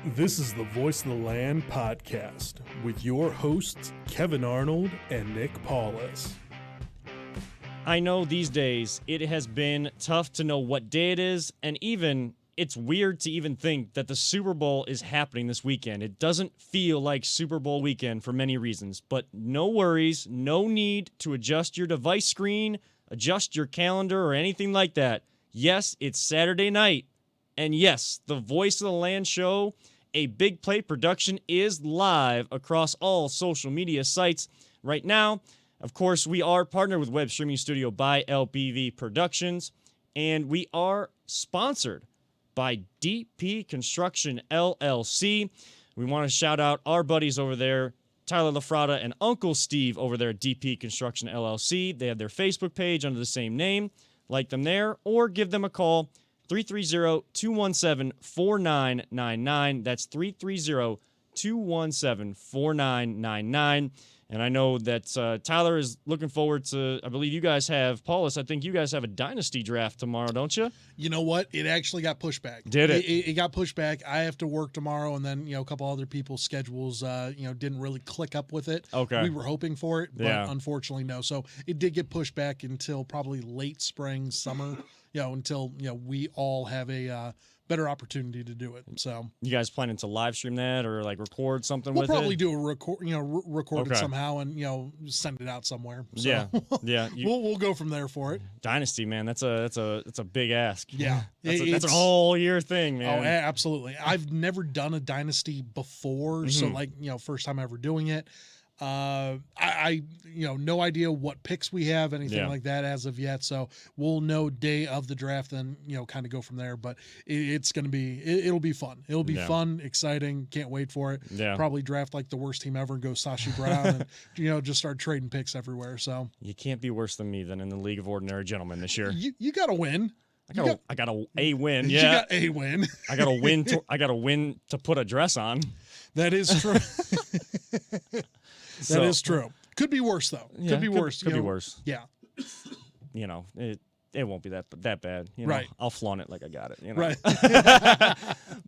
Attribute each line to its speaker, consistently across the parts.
Speaker 1: This is the Voice of the Land podcast with your hosts, Kevin Arnold and Nick Paulus.
Speaker 2: I know these days it has been tough to know what day it is, and even it's weird to even think that the Super Bowl is happening this weekend. It doesn't feel like Super Bowl weekend for many reasons, but no worries, no need to adjust your device screen, adjust your calendar, or anything like that. Yes, it's Saturday night, and yes, the Voice of the Land show, a Big Play production, is live across all social media sites right now. Of course, we are partnered with Web Streaming Studio by LPV Productions, and we are sponsored by DP Construction LLC. We want to shout out our buddies over there, Tyler LaFrada and Uncle Steve over there at DP Construction LLC. They have their Facebook page under the same name. Like them there, or give them a call, 330-217-4999. That's 330-217-4999. And I know that Tyler is looking forward to, I believe you guys have, Paulus, I think you guys have a Dynasty draft tomorrow, don't you?
Speaker 3: You know what? It actually got pushed back.
Speaker 2: Did it?
Speaker 3: It got pushed back. I have to work tomorrow, and then, a couple other people's schedules, didn't really click up with it.
Speaker 2: Okay.
Speaker 3: We were hoping for it, but
Speaker 2: Yeah.
Speaker 3: unfortunately, no. So it did get pushed back until probably late spring, summer, until, we all have a better opportunity to do it. So
Speaker 2: You guys planning to live stream that or like record something
Speaker 3: we'll
Speaker 2: with it?
Speaker 3: We'll probably do a record, record
Speaker 2: Okay.
Speaker 3: it somehow and, send it out somewhere. So
Speaker 2: Yeah. Yeah.
Speaker 3: we'll go from there for it.
Speaker 2: Dynasty, man, that's a big ask.
Speaker 3: Yeah.
Speaker 2: That's a whole year thing, man.
Speaker 3: Oh, absolutely. I've never done a Dynasty before, so first time ever doing it. I no idea what picks we have, anything like that as of yet. So we'll know day of the draft and, kind of go from there. But it'll be fun. It'll be fun, exciting. Can't wait for it.
Speaker 2: Yeah.
Speaker 3: Probably draft like the worst team ever and go Sashi Brown and, just start trading picks everywhere. So
Speaker 2: You can't be worse than me than in the League of Ordinary Gentlemen this year.
Speaker 3: you got to win.
Speaker 2: I got a win.
Speaker 3: You
Speaker 2: Yeah.
Speaker 3: got a win.
Speaker 2: I got a win. I got a win to put a dress on.
Speaker 3: That is true. That is true. Could be worse though. Could be worse.
Speaker 2: Could be worse.
Speaker 3: Yeah.
Speaker 2: It won't be that bad.
Speaker 3: Right.
Speaker 2: I'll flaunt it like I got it.
Speaker 3: Right.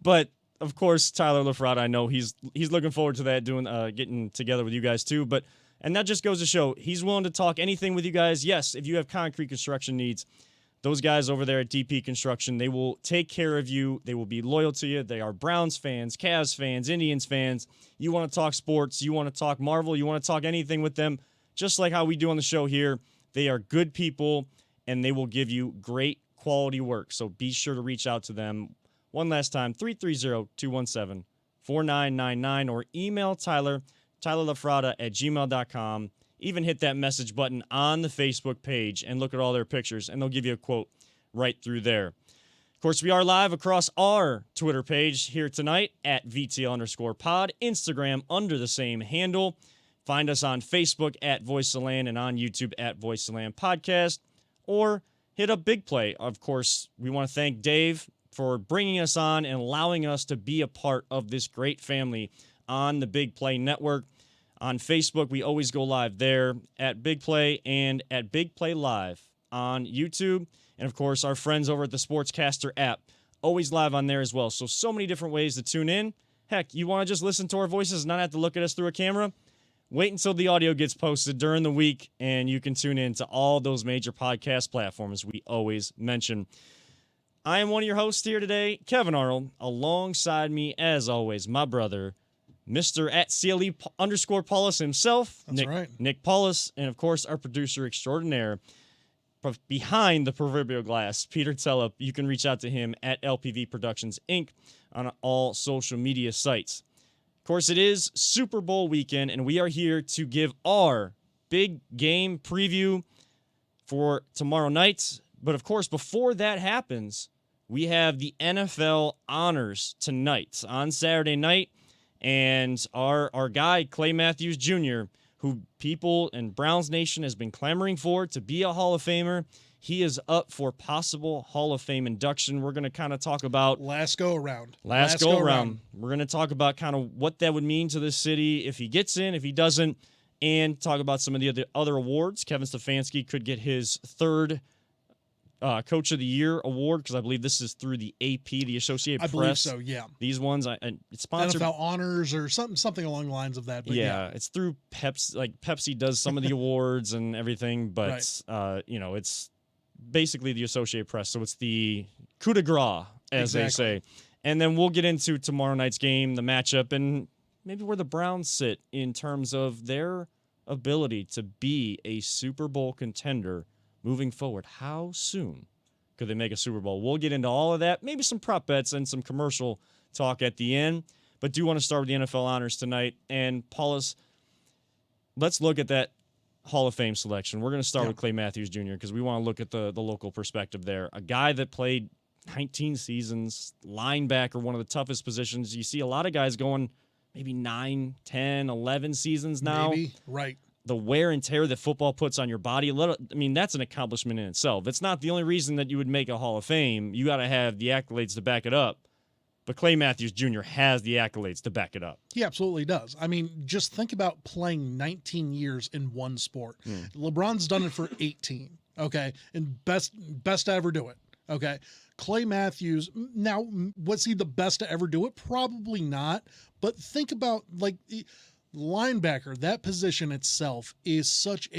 Speaker 2: But of course, Tyler LaFrada, I know he's looking forward to that, getting together with you guys too. And that just goes to show he's willing to talk anything with you guys. Yes, if you have concrete construction needs, those guys over there at DP Construction, they will take care of you. They will be loyal to you. They are Browns fans, Cavs fans, Indians fans. You want to talk sports, you want to talk Marvel, you want to talk anything with them, just like how we do on the show here. They are good people, and they will give you great quality work. So be sure to reach out to them. One last time, 330-217-4999, or email tylerlafrada@gmail.com. Even hit that message button on the Facebook page and look at all their pictures, and they'll give you a quote right through there. Of course, we are live across our Twitter page here tonight at VTL_pod, Instagram under the same handle. Find us on Facebook at Voice of the Land and on YouTube at Voice of the Land Podcast, or hit up Big Play. Of course, we want to thank Dave for bringing us on and allowing us to be a part of this great family on the Big Play Network. On Facebook, we always go live there at Big Play and at Big Play Live on YouTube. And, of course, our friends over at the Sportscaster app, always live on there as well. So many different ways to tune in. Heck, you want to just listen to our voices and not have to look at us through a camera? Wait until the audio gets posted during the week, and you can tune in to all those major podcast platforms we always mention. I am one of your hosts here today, Kevin Arnold. Alongside me, as always, my brother, Mr. at CLE_Paulus himself,
Speaker 3: That's right.
Speaker 2: Nick Paulus, and of course our producer extraordinaire behind the proverbial glass, Peter Tellup. You can reach out to him at LPV Productions Inc. on all social media sites. Of course, it is Super Bowl weekend, and we are here to give our big game preview for tomorrow night. But of course, before that happens, we have the NFL honors tonight on Saturday night. And our guy, Clay Matthews Jr., who people in Browns Nation has been clamoring for to be a Hall of Famer, he is up for possible Hall of Fame induction. We're going to kind of talk about
Speaker 3: Last go around.
Speaker 2: We're going to talk about kind of what that would mean to this city if he gets in, if he doesn't, and talk about some of the other awards. Kevin Stefanski could get his third Coach of the Year award, because I believe this is through the AP, the Associated Press.
Speaker 3: I believe so, yeah.
Speaker 2: These ones, it's sponsored.
Speaker 3: NFL Honors or something along the lines of that. But yeah,
Speaker 2: it's through Pepsi. Like Pepsi does some of the awards and everything, but it's basically the Associated Press. So it's the coup de grace, as they say. And then we'll get into tomorrow night's game, the matchup, and maybe where the Browns sit in terms of their ability to be a Super Bowl contender moving forward. How soon could they make a Super Bowl? We'll get into all of that, maybe some prop bets and some commercial talk at the end. But do want to start with the NFL honors tonight. And Paulus, let's look at that Hall of Fame selection. We're going to start with Clay Matthews Jr. because we want to look at the local perspective there. A guy that played 19 seasons, linebacker, one of the toughest positions. You see a lot of guys going maybe 9, 10, 11 seasons now.
Speaker 3: Maybe, right.
Speaker 2: The wear and tear that football puts on your body, that's an accomplishment in itself. It's not the only reason that you would make a Hall of Fame. You got to have the accolades to back it up. But Clay Matthews Jr. has the accolades to back it up.
Speaker 3: He absolutely does. I mean, just think about playing 19 years in one sport. LeBron's done it for 18, okay? And best to ever do it, okay? Clay Matthews, now, was he the best to ever do it? Probably not. But think about, linebacker, that position itself is such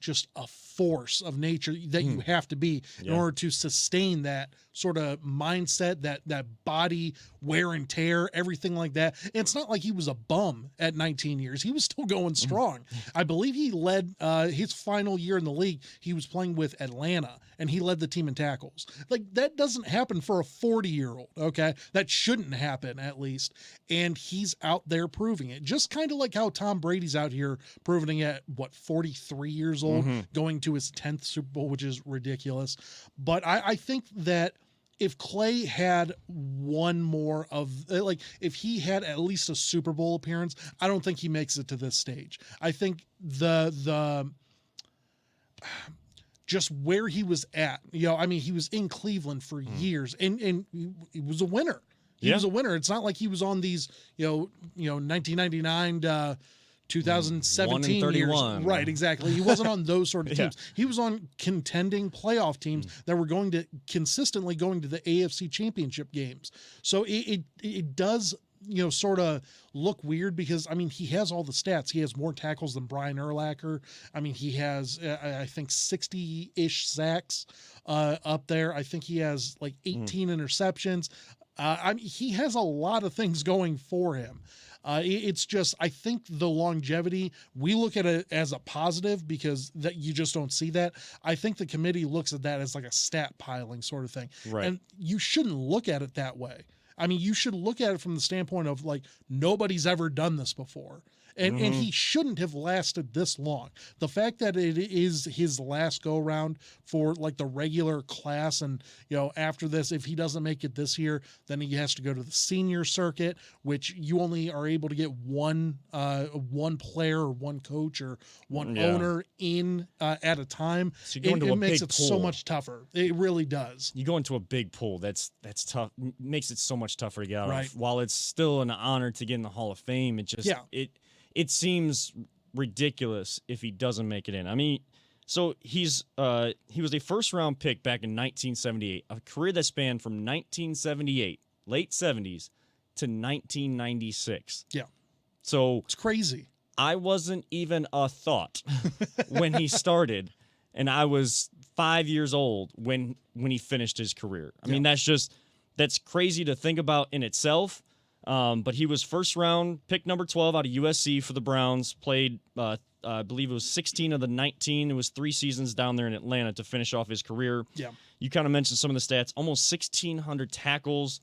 Speaker 3: just a force of nature that you have to be in order to sustain that sort of mindset, that body wear and tear, everything like that. And it's not like he was a bum at 19 years. He was still going strong. I believe he led his final year in the league. He was playing with Atlanta, and he led the team in tackles. That doesn't happen for a 40-year-old, okay? That shouldn't happen, at least. And he's out there proving it. Just kind of like how Tom Brady's out here proving it at, 43 years old, going to his 10th Super Bowl, which is ridiculous. But I think that if Clay had one more of, if he had at least a Super Bowl appearance, I don't think he makes it to this stage. I think the just where he was at, he was in Cleveland for years, and he was a winner. He was a winner. It's not like he was on these, 1999 to 2017 years. Right, exactly. He wasn't on those sort of teams. He was on contending playoff teams that were consistently going to the AFC Championship games. So it does, sort of look weird because, he has all the stats. He has more tackles than Brian Urlacher. He has, I think, 60-ish sacks up there. I think he has 18 interceptions. He has a lot of things going for him. It's just, I think the longevity, we look at it as a positive because that you just don't see that. I think the committee looks at that as like a stat piling sort of thing.
Speaker 2: Right.
Speaker 3: And you shouldn't look at it that way. You should look at it from the standpoint of nobody's ever done this before. And he shouldn't have lasted this long. The fact that it is his last go around for the regular class, and after this, if he doesn't make it this year, then he has to go to the senior circuit, which you only are able to get one player or one coach or one owner in at a time.
Speaker 2: So it makes it
Speaker 3: so much tougher. It really does.
Speaker 2: You go into a big pool. That's tough. Makes it so much tougher to get out
Speaker 3: right.
Speaker 2: of. While it's still an honor to get in the Hall of Fame, it seems ridiculous if he doesn't make it in. So he was a first-round pick back in 1978, a career that spanned from 1978, late 70s, to 1996.
Speaker 3: Yeah.
Speaker 2: So
Speaker 3: it's crazy.
Speaker 2: I wasn't even a thought when he started, and I was 5 years old when he finished his career. That's crazy to think about in itself. But he was first round, pick number 12 out of USC for the Browns, played, I believe it was 16 of the 19. It was 3 seasons down there in Atlanta to finish off his career.
Speaker 3: Yeah.
Speaker 2: You kind of mentioned some of the stats, almost 1,600 tackles,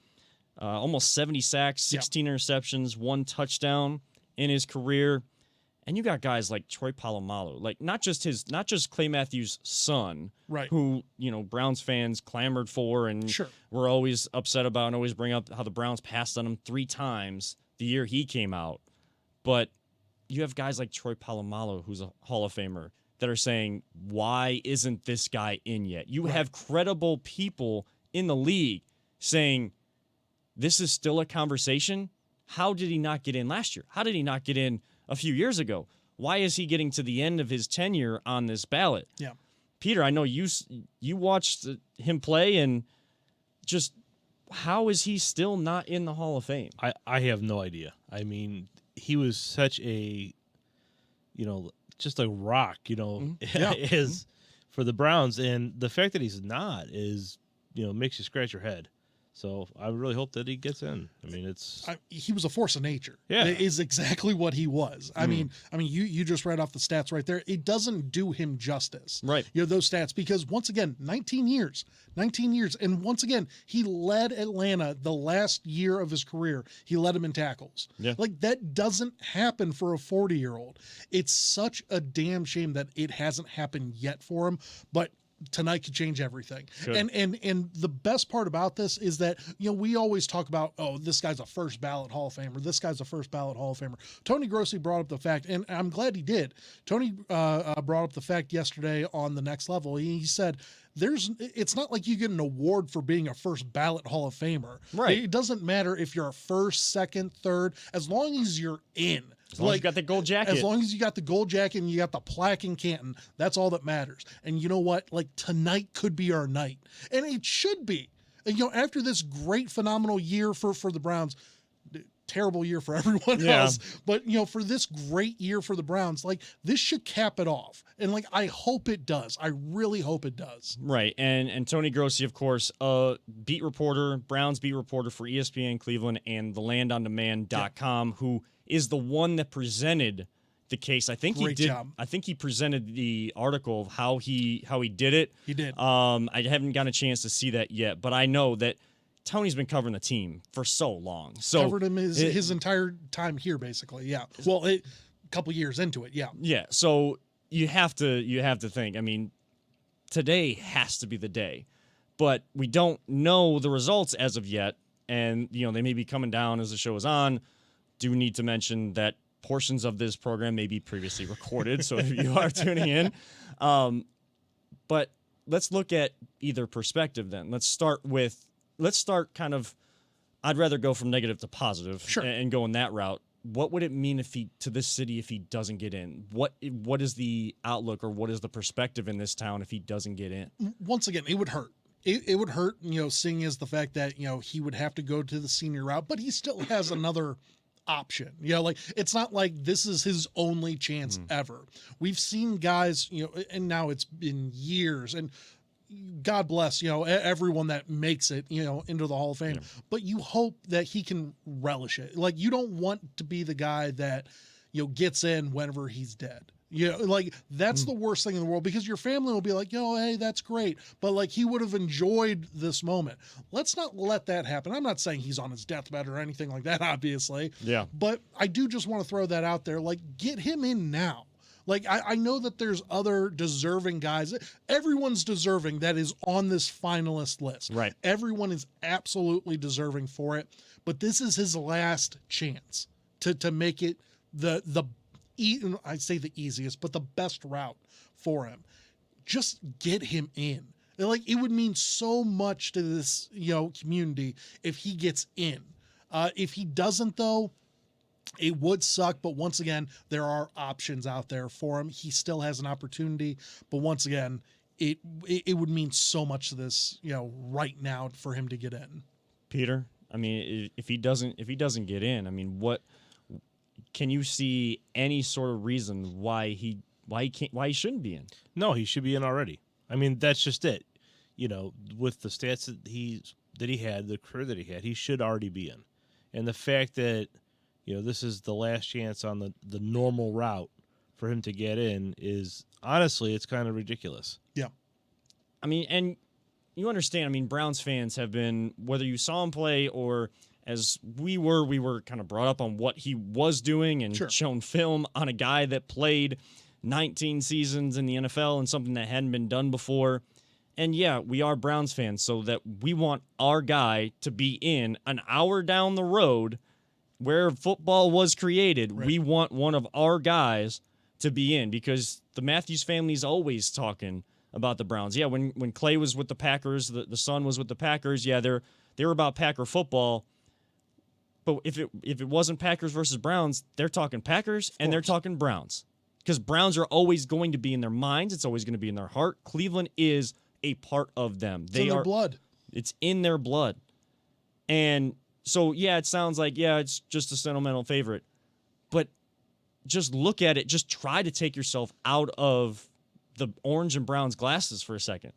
Speaker 2: almost 70 sacks, 16 interceptions, 1 touchdown in his career. And you got guys like Troy Polamalu, not just Clay Matthews' son,
Speaker 3: right?
Speaker 2: Who Browns fans clamored for and were always upset about, and always bring up how the Browns passed on him 3 times the year he came out. But you have guys like Troy Polamalu, who's a Hall of Famer, that are saying, "Why isn't this guy in yet?" You have credible people in the league saying, "This is still a conversation. How did he not get in last year? How did he not get in a few years ago? Why is he getting to the end of his tenure on this ballot?"
Speaker 3: Yeah.
Speaker 2: Peter, I know you watched him play, and just how is he still not in the Hall of Fame?
Speaker 4: I have no idea. I mean, he was such a, just a rock, is for the Browns, and the fact that he's not is, makes you scratch your head. So I really hope that he gets in. I mean,
Speaker 3: he was a force of nature.
Speaker 4: Yeah,
Speaker 3: it is exactly what he was. I mean, you just read off the stats right there. It doesn't do him justice,
Speaker 2: right?
Speaker 3: Those stats, because once again, 19 years, and once again, he led Atlanta the last year of his career. He led them in tackles.
Speaker 2: Yeah,
Speaker 3: like that doesn't happen for a 40-year-old. It's such a damn shame that it hasn't happened yet for him, but tonight could change everything. And the best part about this is that, we always talk about, oh, this guy's a first ballot Hall of Famer. This guy's a first ballot Hall of Famer. Tony Grossi brought up the fact, and I'm glad he did. Tony brought up the fact yesterday on The Next Level. He said, it's not like you get an award for being a first ballot Hall of Famer.
Speaker 2: Right.
Speaker 3: It doesn't matter if you're a first, second, third, as long as you're in.
Speaker 2: As long as you got the gold jacket.
Speaker 3: As long as you got the gold jacket and you got the plaque in Canton, that's all that matters. And you know what? Like, tonight could be our night. And it should be. And, after this great, phenomenal year for the Browns, terrible year for everyone else, but, for this great year for the Browns, like, this should cap it off. And, like, I hope it does. I really hope it does.
Speaker 2: Right. And Tony Grossi, of course, beat reporter, Browns beat reporter for ESPN Cleveland and thelandondemand.com, who is the one that presented the case. I think
Speaker 3: Great
Speaker 2: he did.
Speaker 3: Job.
Speaker 2: I think he presented the article of how he did it.
Speaker 3: He did.
Speaker 2: I haven't gotten a chance to see that yet, but I know that Tony's been covering the team for so long. So
Speaker 3: covered him his entire time here, basically. Yeah. Well, a couple years into it. Yeah.
Speaker 2: Yeah. So you have to think. I mean, today has to be the day, but we don't know the results as of yet, and they may be coming down as the show is on. Do need to mention that portions of this program may be previously recorded, so if you are tuning in. But let's look at either perspective then. Let's start kind of, I'd rather go from negative to positive.
Speaker 3: Sure.
Speaker 2: And go in that route. What would it mean to this city if he doesn't get in? What is the outlook or what is the perspective in this town if he doesn't get in?
Speaker 3: Once again, it would hurt. It would hurt, seeing as the fact that, he would have to go to the senior route, but he still has another option. Like, it's not like this is his only chance ever. We've seen guys, and now it's been years, and God bless, everyone that makes it, into the Hall of Fame. Yeah. But you hope that he can relish it. Like, you don't want to be the guy that, gets in whenever he's dead. Like, that's the worst thing in the world, because your family will be like, hey, that's great. But, like, he would have enjoyed this moment. Let's not let that happen. I'm not saying he's on his deathbed or anything like that, obviously.
Speaker 2: Yeah.
Speaker 3: But I do just want to throw that out there. Like, get him in now. Like, I know that there's other deserving guys. Everyone's deserving that is on this finalist list.
Speaker 2: Right.
Speaker 3: Everyone is absolutely deserving for it. But this is his last chance to make it I'd say the easiest, but the best route for him. Just get him in. Like, it would mean so much to this, community if he gets in. If he doesn't, though, it would suck. But once again, there are options out there for him. He still has an opportunity. But once again, it would mean so much to this, right now for him to get in.
Speaker 2: Peter, I mean, if he doesn't get in, I mean, what? Can you see any sort of reason why he shouldn't be in?
Speaker 4: No, he should be in already. I mean, that's just it. With the stats that he had, the career that he had, he should already be in. And the fact that, this is the last chance on the normal route for him to get in is, honestly, it's kind of ridiculous.
Speaker 3: Yeah.
Speaker 2: I mean, and you understand, I mean, Browns fans have been, whether you saw him play or as we were kind of brought up on what he was doing and shown film on a guy that played 19 seasons in the NFL and something that hadn't been done before. And yeah, we are Browns fans, so that we want our guy to be in an hour down the road where football was created. Right. We want one of our guys to be in, because the Matthews family's always talking about the Browns. Yeah, when Clay was with the Packers, the son was with the Packers, yeah, they're about Packer football. But if it wasn't Packers versus Browns, they're talking Packers and they're talking Browns. because Browns are always going to be in their minds. It's always going to be in their heart. Cleveland is a part of them.
Speaker 3: It's in their blood.
Speaker 2: It's in their blood. And so, yeah, it sounds like, yeah, it's just a sentimental favorite. But just look at it. Just try to take yourself out of the orange and Browns glasses for a second.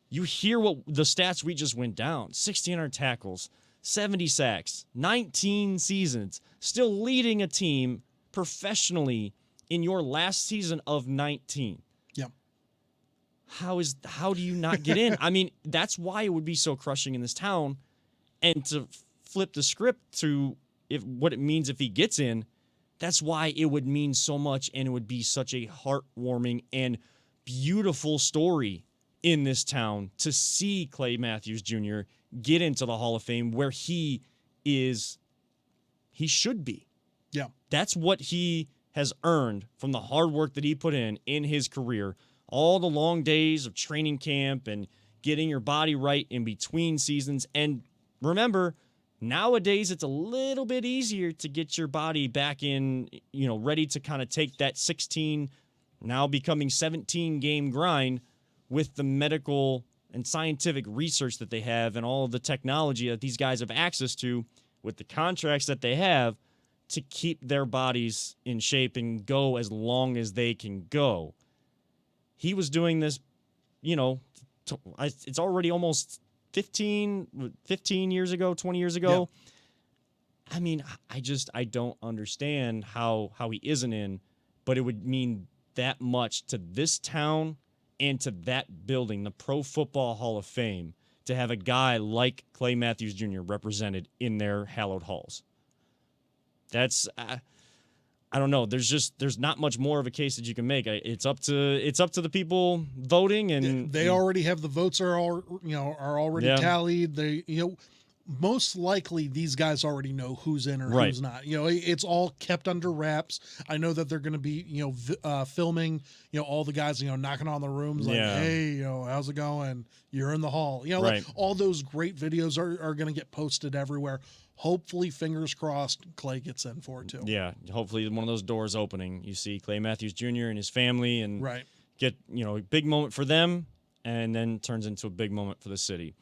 Speaker 2: You hear what the stats we just went down. 1,600 tackles, 70 sacks, 19 seasons, still leading a team professionally in your last season of 19.
Speaker 3: Yeah.
Speaker 2: How do you not get in? I mean, that's why it would be so crushing in this town. And to flip the script to what it means if he gets in, that's why it would mean so much, and it would be such a heartwarming and beautiful story in this town to see Clay Matthews Jr. get into the Hall of Fame where he should be.
Speaker 3: Yeah.
Speaker 2: That's what he has earned from the hard work that he put in his career. All the long days of training camp and getting your body right in between seasons. And remember, nowadays it's a little bit easier to get your body back in, ready to kind of take that 16, now becoming 17 game grind with the medical and scientific research that they have and all of the technology that these guys have access to with the contracts that they have to keep their bodies in shape and go as long as they can go. He was doing this, it's already almost 15 years ago, 20 years ago. Yeah. I mean, I don't understand how he isn't in, but it would mean that much to this town and to that building, the Pro Football Hall of Fame, to have a guy like Clay Matthews Jr. represented in their hallowed halls. That's I don't know. There's not much more of a case that you can make. It's up to the people voting, and
Speaker 3: they already have the votes are already tallied. They most likely these guys already know who's in or who's not. It's all kept under wraps. I know that they're going to be filming all the guys knocking on the rooms like, hey, how's it going? You're in the hall. Like all those great videos are going to get posted everywhere. Hopefully, fingers crossed, Clay gets in for it too.
Speaker 2: Yeah, hopefully one of those doors opening. You see Clay Matthews Jr. and his family, and get a big moment for them, and then turns into a big moment for the city.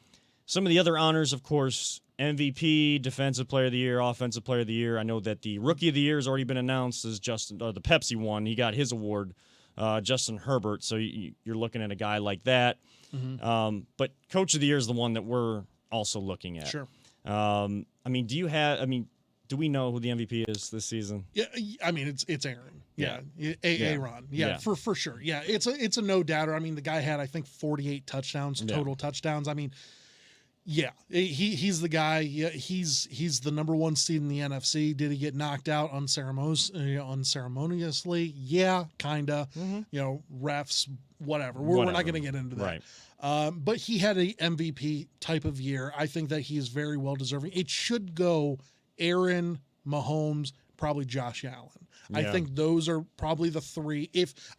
Speaker 2: Some of the other honors, of course, MVP, Defensive Player of the Year, Offensive Player of the Year. I know that the Rookie of the Year has already been announced as the Pepsi one. He got his award, Justin Herbert. So you're looking at a guy like that. Mm-hmm. But Coach of the Year is the one that we're also looking at.
Speaker 3: Sure.
Speaker 2: Do we know who the MVP is this season?
Speaker 3: Yeah, I mean it's Aaron. Aaron. Yeah, for sure. Yeah, it's a no doubter. I mean, the guy had I think 48 total touchdowns. I mean, yeah, he's the guy. Yeah, he's the number one seed in the NFC. Did he get knocked out unceremoniously? Yeah, kinda. Mm-hmm. Refs, whatever. We're not going to get into that.
Speaker 2: Right.
Speaker 3: But he had a MVP type of year. I think that he is very well deserving. It should go Aaron, Mahomes, probably Josh Allen. Yeah. I think those are probably the three.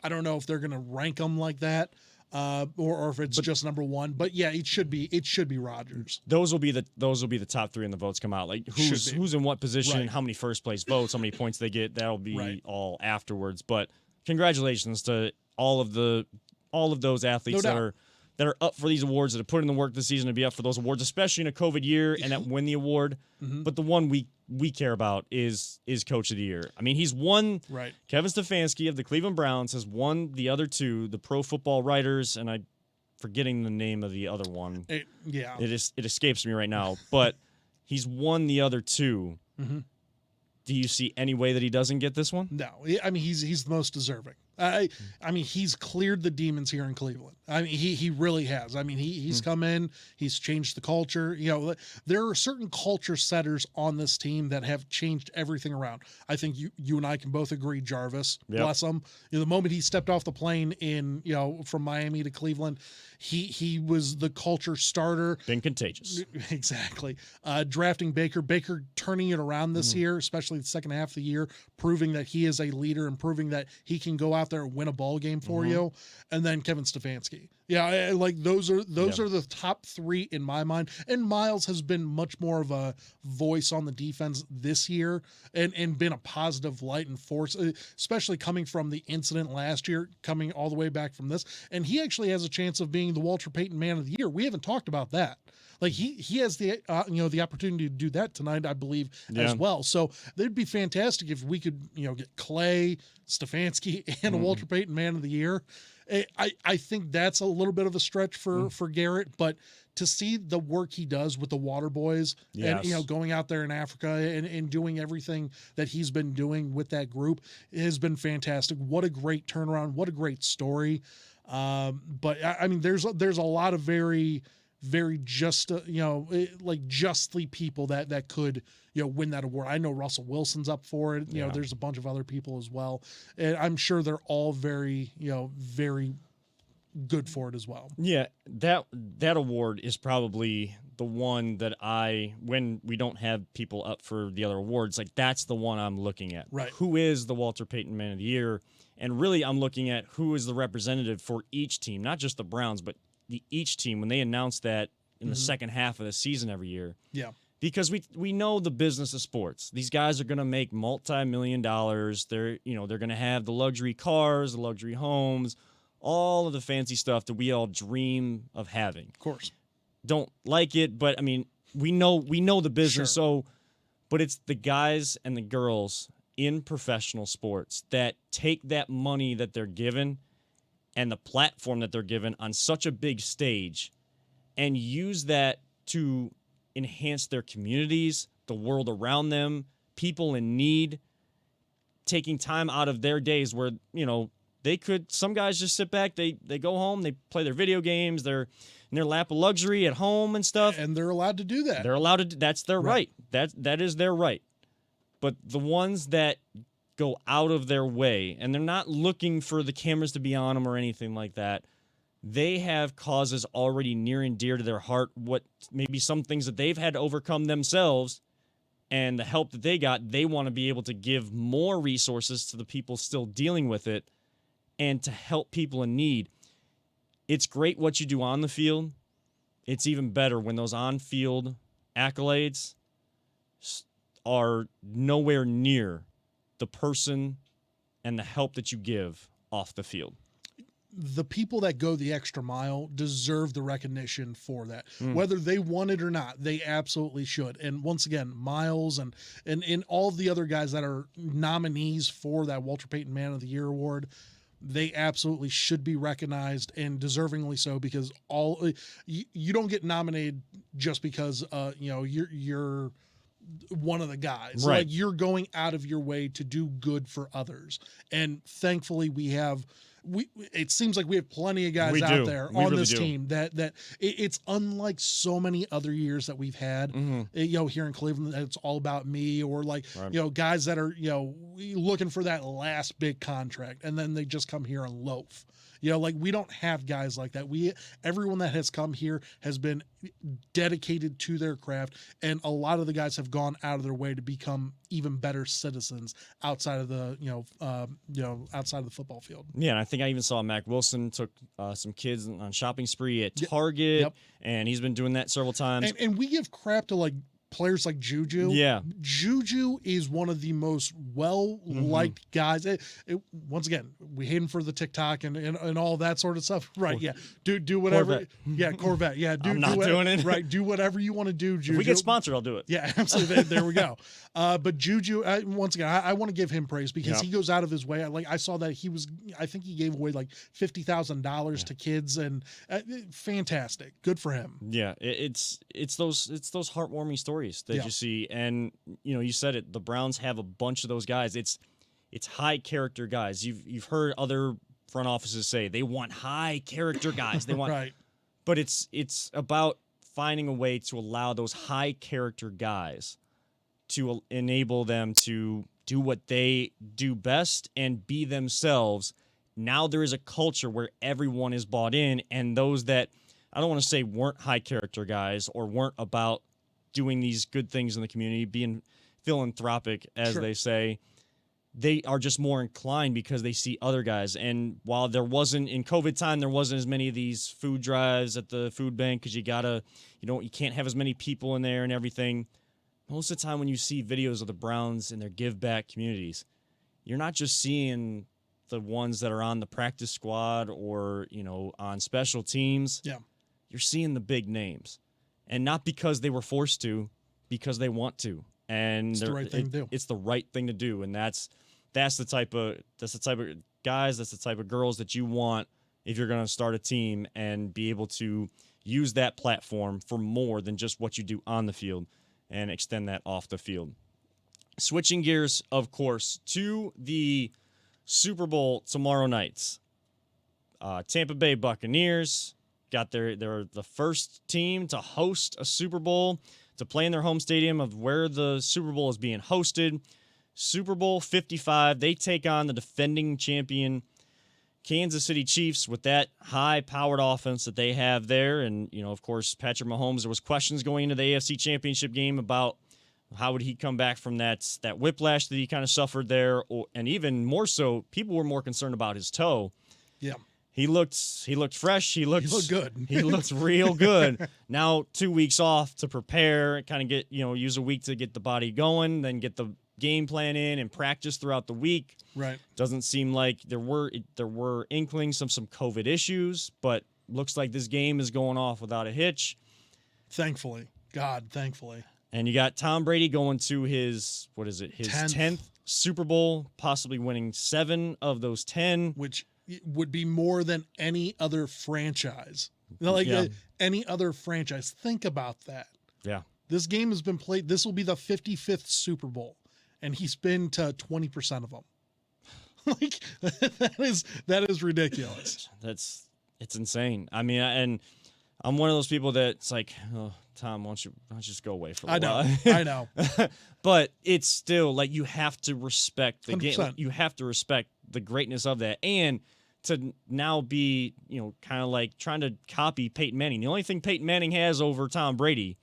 Speaker 3: I don't know if they're going to rank them like that, or if it's just number one. But yeah, it should be Rodgers.
Speaker 2: Those will be the top three, and the votes come out. Like who's in what position, how many first place votes, how many points they get. That'll be all afterwards. But congratulations to all of those athletes that are up for these awards, that have put in the work this season to be up for those awards, especially in a COVID year, and that win the award. Mm-hmm. But the one we care about is Coach of the Year. I mean, he's won.
Speaker 3: Right. Kevin
Speaker 2: Stefanski of the Cleveland Browns has won the other two, the Pro Football Writers, and I'm forgetting the name of the other one. It escapes me right now, but he's won the other two. Mm-hmm. Do you see any way that he doesn't get this one?
Speaker 3: No. I mean, he's the most deserving. I mean, he's cleared the demons here in Cleveland. I mean, he really has. I mean, he's come in, he's changed the culture. There are certain culture setters on this team that have changed everything around. I think you and I can both agree. Jarvis, bless him. The moment he stepped off the plane from Miami to Cleveland, he was the culture starter.
Speaker 2: Been contagious.
Speaker 3: Exactly. Drafting Baker turning it around this year, especially the second half of the year, proving that he is a leader and proving that he can go out there and win a ball game for you. And then Kevin Stefanski. Stefanski. Yeah, like those are the top 3 in my mind. And Miles has been much more of a voice on the defense this year and been a positive light and force, especially coming from the incident last year, coming all the way back from this. And he actually has a chance of being the Walter Payton Man of the Year. We haven't talked about that. Like he has the the opportunity to do that tonight, I believe, as well. So it'd be fantastic if we could get Clay, Stefanski, and a Walter Payton Man of the Year. I think that's a little bit of a stretch for Garrett, but to see the work he does with the Water Boys and going out there in Africa and doing everything that he's been doing with that group has been fantastic. What a great turnaround! What a great story! But I mean, there's a lot of very just like justly people that could win that award. I know Russell Wilson's up for it. There's a bunch of other people as well, and I'm sure they're all very very good for it as well.
Speaker 2: Yeah, that award is probably the one that when we don't have people up for the other awards, like that's the one I'm looking at.
Speaker 3: Right.
Speaker 2: Who is the Walter Payton Man of the Year? And really I'm looking at who is the representative for each team, not just the Browns, but each team when they announce that in the second half of the season every year.
Speaker 3: Yeah.
Speaker 2: Because we know the business of sports. These guys are going to make multi-million dollars. They're going to have the luxury cars, the luxury homes, all of the fancy stuff that we all dream of having.
Speaker 3: Of course.
Speaker 2: Don't like it, but I mean, we know the business.
Speaker 3: Sure.
Speaker 2: So, but it's the guys and the girls in professional sports that take that money that they're given and the platform that they're given on such a big stage and use that to enhance their communities, the world around them, people in need, taking time out of their days where, some guys just sit back, they go home, they play their video games, they're in their lap of luxury at home and stuff.
Speaker 3: And they're allowed to do that.
Speaker 2: They're allowed to, that's their right. That is their right. But the ones that go out of their way, and they're not looking for the cameras to be on them or anything like that, they have causes already near and dear to their heart, what maybe some things that they've had to overcome themselves, and the help that they got, they want to be able to give more resources to the people still dealing with it and to help people in need. It's great what you do on the field. It's even better when those on-field accolades are nowhere near the person and the help that you give off the field.
Speaker 3: The people that go the extra mile deserve the recognition for that. Whether they want it or not, they absolutely should. And once again, Miles and all of the other guys that are nominees for that Walter Payton Man of the Year award, they absolutely should be recognized, and deservingly so, because you don't get nominated just because you're one of the guys.
Speaker 2: Right.
Speaker 3: Like, you're going out of your way to do good for others. And thankfully it seems like we have plenty of guys out there on this team that it's unlike so many other years that we've had, here in Cleveland, that it's all about me, or like, guys that are, looking for that last big contract and then they just come here and loaf. Like, we don't have guys like that. Everyone that has come here has been dedicated to their craft, and a lot of the guys have gone out of their way to become even better citizens outside of the, outside of the football field.
Speaker 2: Yeah, and I think I even saw Mac Wilson took some kids on shopping spree at Target, and he's been doing that several times.
Speaker 3: And we give crap to, like, players like Juju.
Speaker 2: Yeah.
Speaker 3: Juju is one of the most well-liked guys. Once again, we hate him for the TikTok and all that sort of stuff. Right, yeah. Do whatever.
Speaker 2: Corvette.
Speaker 3: Yeah, Corvette. Yeah,
Speaker 2: I'm not doing it.
Speaker 3: Right, do whatever you want to do, Juju.
Speaker 2: If we get sponsored, I'll do it.
Speaker 3: Yeah, absolutely. There we go. But Juju, once again, I want to give him praise because he goes out of his way. I saw that I think he gave away like $50,000 to kids, and fantastic. Good for him.
Speaker 2: Yeah, it's those heartwarming stories that you see, and you said it. The Browns have a bunch of those guys. It's high character guys. You've heard other front offices say they want high character guys. They want
Speaker 3: right,
Speaker 2: but it's about finding a way to allow those high character guys to enable them to do what they do best and be themselves. Now there is a culture where everyone is bought in, and those that I don't want to say weren't high character guys or weren't about doing these good things in the community, being philanthropic, as they say, they are just more inclined because they see other guys. And while there wasn't in COVID time, there wasn't as many of these food drives at the food bank because you can't have as many people in there and everything. Most of the time when you see videos of the Browns and their give back communities, you're not just seeing the ones that are on the practice squad or, on special teams.
Speaker 3: Yeah.
Speaker 2: You're seeing the big names. And not because they were forced to, because they want to. And
Speaker 3: it's the right thing to do.
Speaker 2: It's the right thing to do. And that's the type of guys, that's the type of girls that you want if you're going to start a team and be able to use that platform for more than just what you do on the field and extend that off the field. Switching gears, of course, to the Super Bowl tomorrow night. Tampa Bay Buccaneers they're the first team to host a Super Bowl, to play in their home stadium of where the Super Bowl is being hosted. Super Bowl 55, they take on the defending champion Kansas City Chiefs with that high-powered offense that they have there. And, of course, Patrick Mahomes, there was questions going into the AFC Championship game about how would he come back from that whiplash that he kind of suffered there. And even more so, people were more concerned about his toe.
Speaker 3: Yeah.
Speaker 2: He looked fresh. He looked
Speaker 3: good.
Speaker 2: He looked real good. Now 2 weeks off to prepare, kind of get, use a week to get the body going, then get the game plan in and practice throughout the week.
Speaker 3: Right.
Speaker 2: Doesn't seem like there were inklings of some COVID issues, but looks like this game is going off without a hitch.
Speaker 3: Thankfully. Thankfully.
Speaker 2: And you got Tom Brady going to his 10th Super Bowl, possibly winning 7 of those 10.
Speaker 3: Which would be more than any other franchise. Any other franchise. Think about that. Yeah. This game has been played. This will be the 55th Super Bowl, and he's been to 20% of them. that is ridiculous.
Speaker 2: It's insane. I mean, and I'm one of those people that's like, oh, Tom, why don't you just go away for a while?
Speaker 3: I know.
Speaker 2: But it's still like you have to respect the
Speaker 3: 100%.
Speaker 2: game. You have to respect the greatness of that, and to now be kind of like trying to copy Peyton Manning. The only thing Peyton Manning has over Tom Brady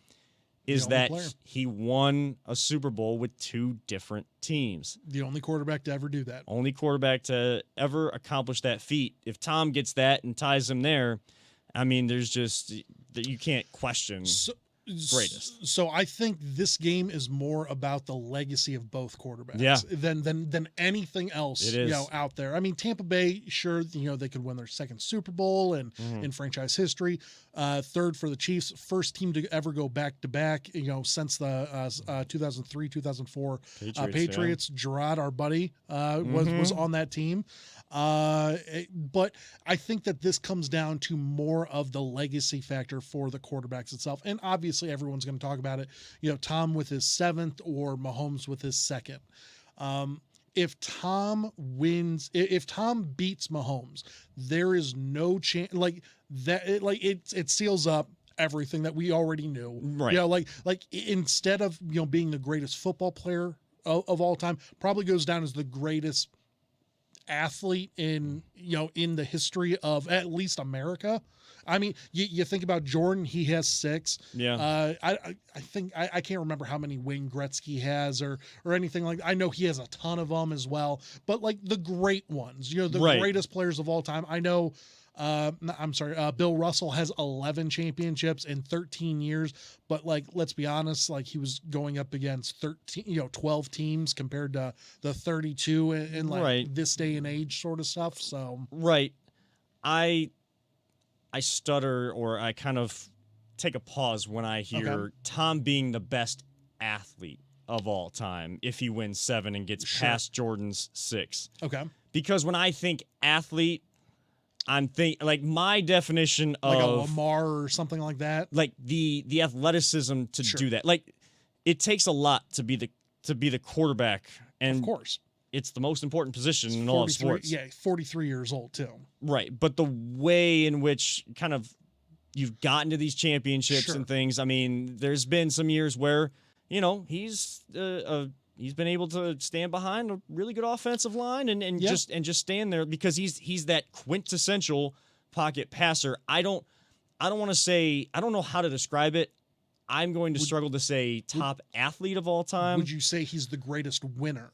Speaker 2: is that he won a Super Bowl with 2 different teams.
Speaker 3: The only quarterback to ever do that.
Speaker 2: Only quarterback to ever accomplish that feat. If Tom gets that and ties him there, I mean, there's just that you can't question greatest.
Speaker 3: So I think this game is more about the legacy of both quarterbacks than anything else out there. I mean, Tampa Bay, sure, they could win their 2nd Super Bowl in franchise history. 3rd for the Chiefs, first team to ever go back to back, since the 2003-2004 Patriots. Gerard, our buddy, was on that team. But I think that this comes down to more of the legacy factor for the quarterbacks itself. And obviously everyone's going to talk about it, Tom with his 7th or Mahomes with his 2nd. If Tom beats Mahomes, there is no chance it seals up everything that we already knew. Right. Instead of, being the greatest football player of all time, probably goes down as the greatest athlete in the history of at least America. I mean, you think about Jordan, he has 6. Yeah. I think I can't remember how many Wayne Gretzky has or anything like that. I know he has a ton of them as well, but like the great ones, the greatest players of all time. I know Bill Russell has 11 championships in 13 years, but let's be honest, he was going up against 12 teams compared to the 32 in this day and age sort of stuff. So,
Speaker 2: right. I stutter, or I kind of take a pause when I hear Tom being the best athlete of all time if he wins 7 and gets past Jordan's 6. Okay. Because when I think athlete, I'm thinking my definition of
Speaker 3: a Lamar or something like that.
Speaker 2: The athleticism to do that. It takes a lot to be the quarterback, and
Speaker 3: of course
Speaker 2: it's the most important position in all of sports.
Speaker 3: Yeah, 43 years old too.
Speaker 2: Right, but the way in which kind of you've gotten to these championships and things. I mean, there's been some years where he's been able to stand behind a really good offensive line and just stand there because he's that quintessential pocket passer. I don't want to say, I don't know how to describe it. I'm going to struggle to say top athlete of all time.
Speaker 3: Would you say he's the greatest winner?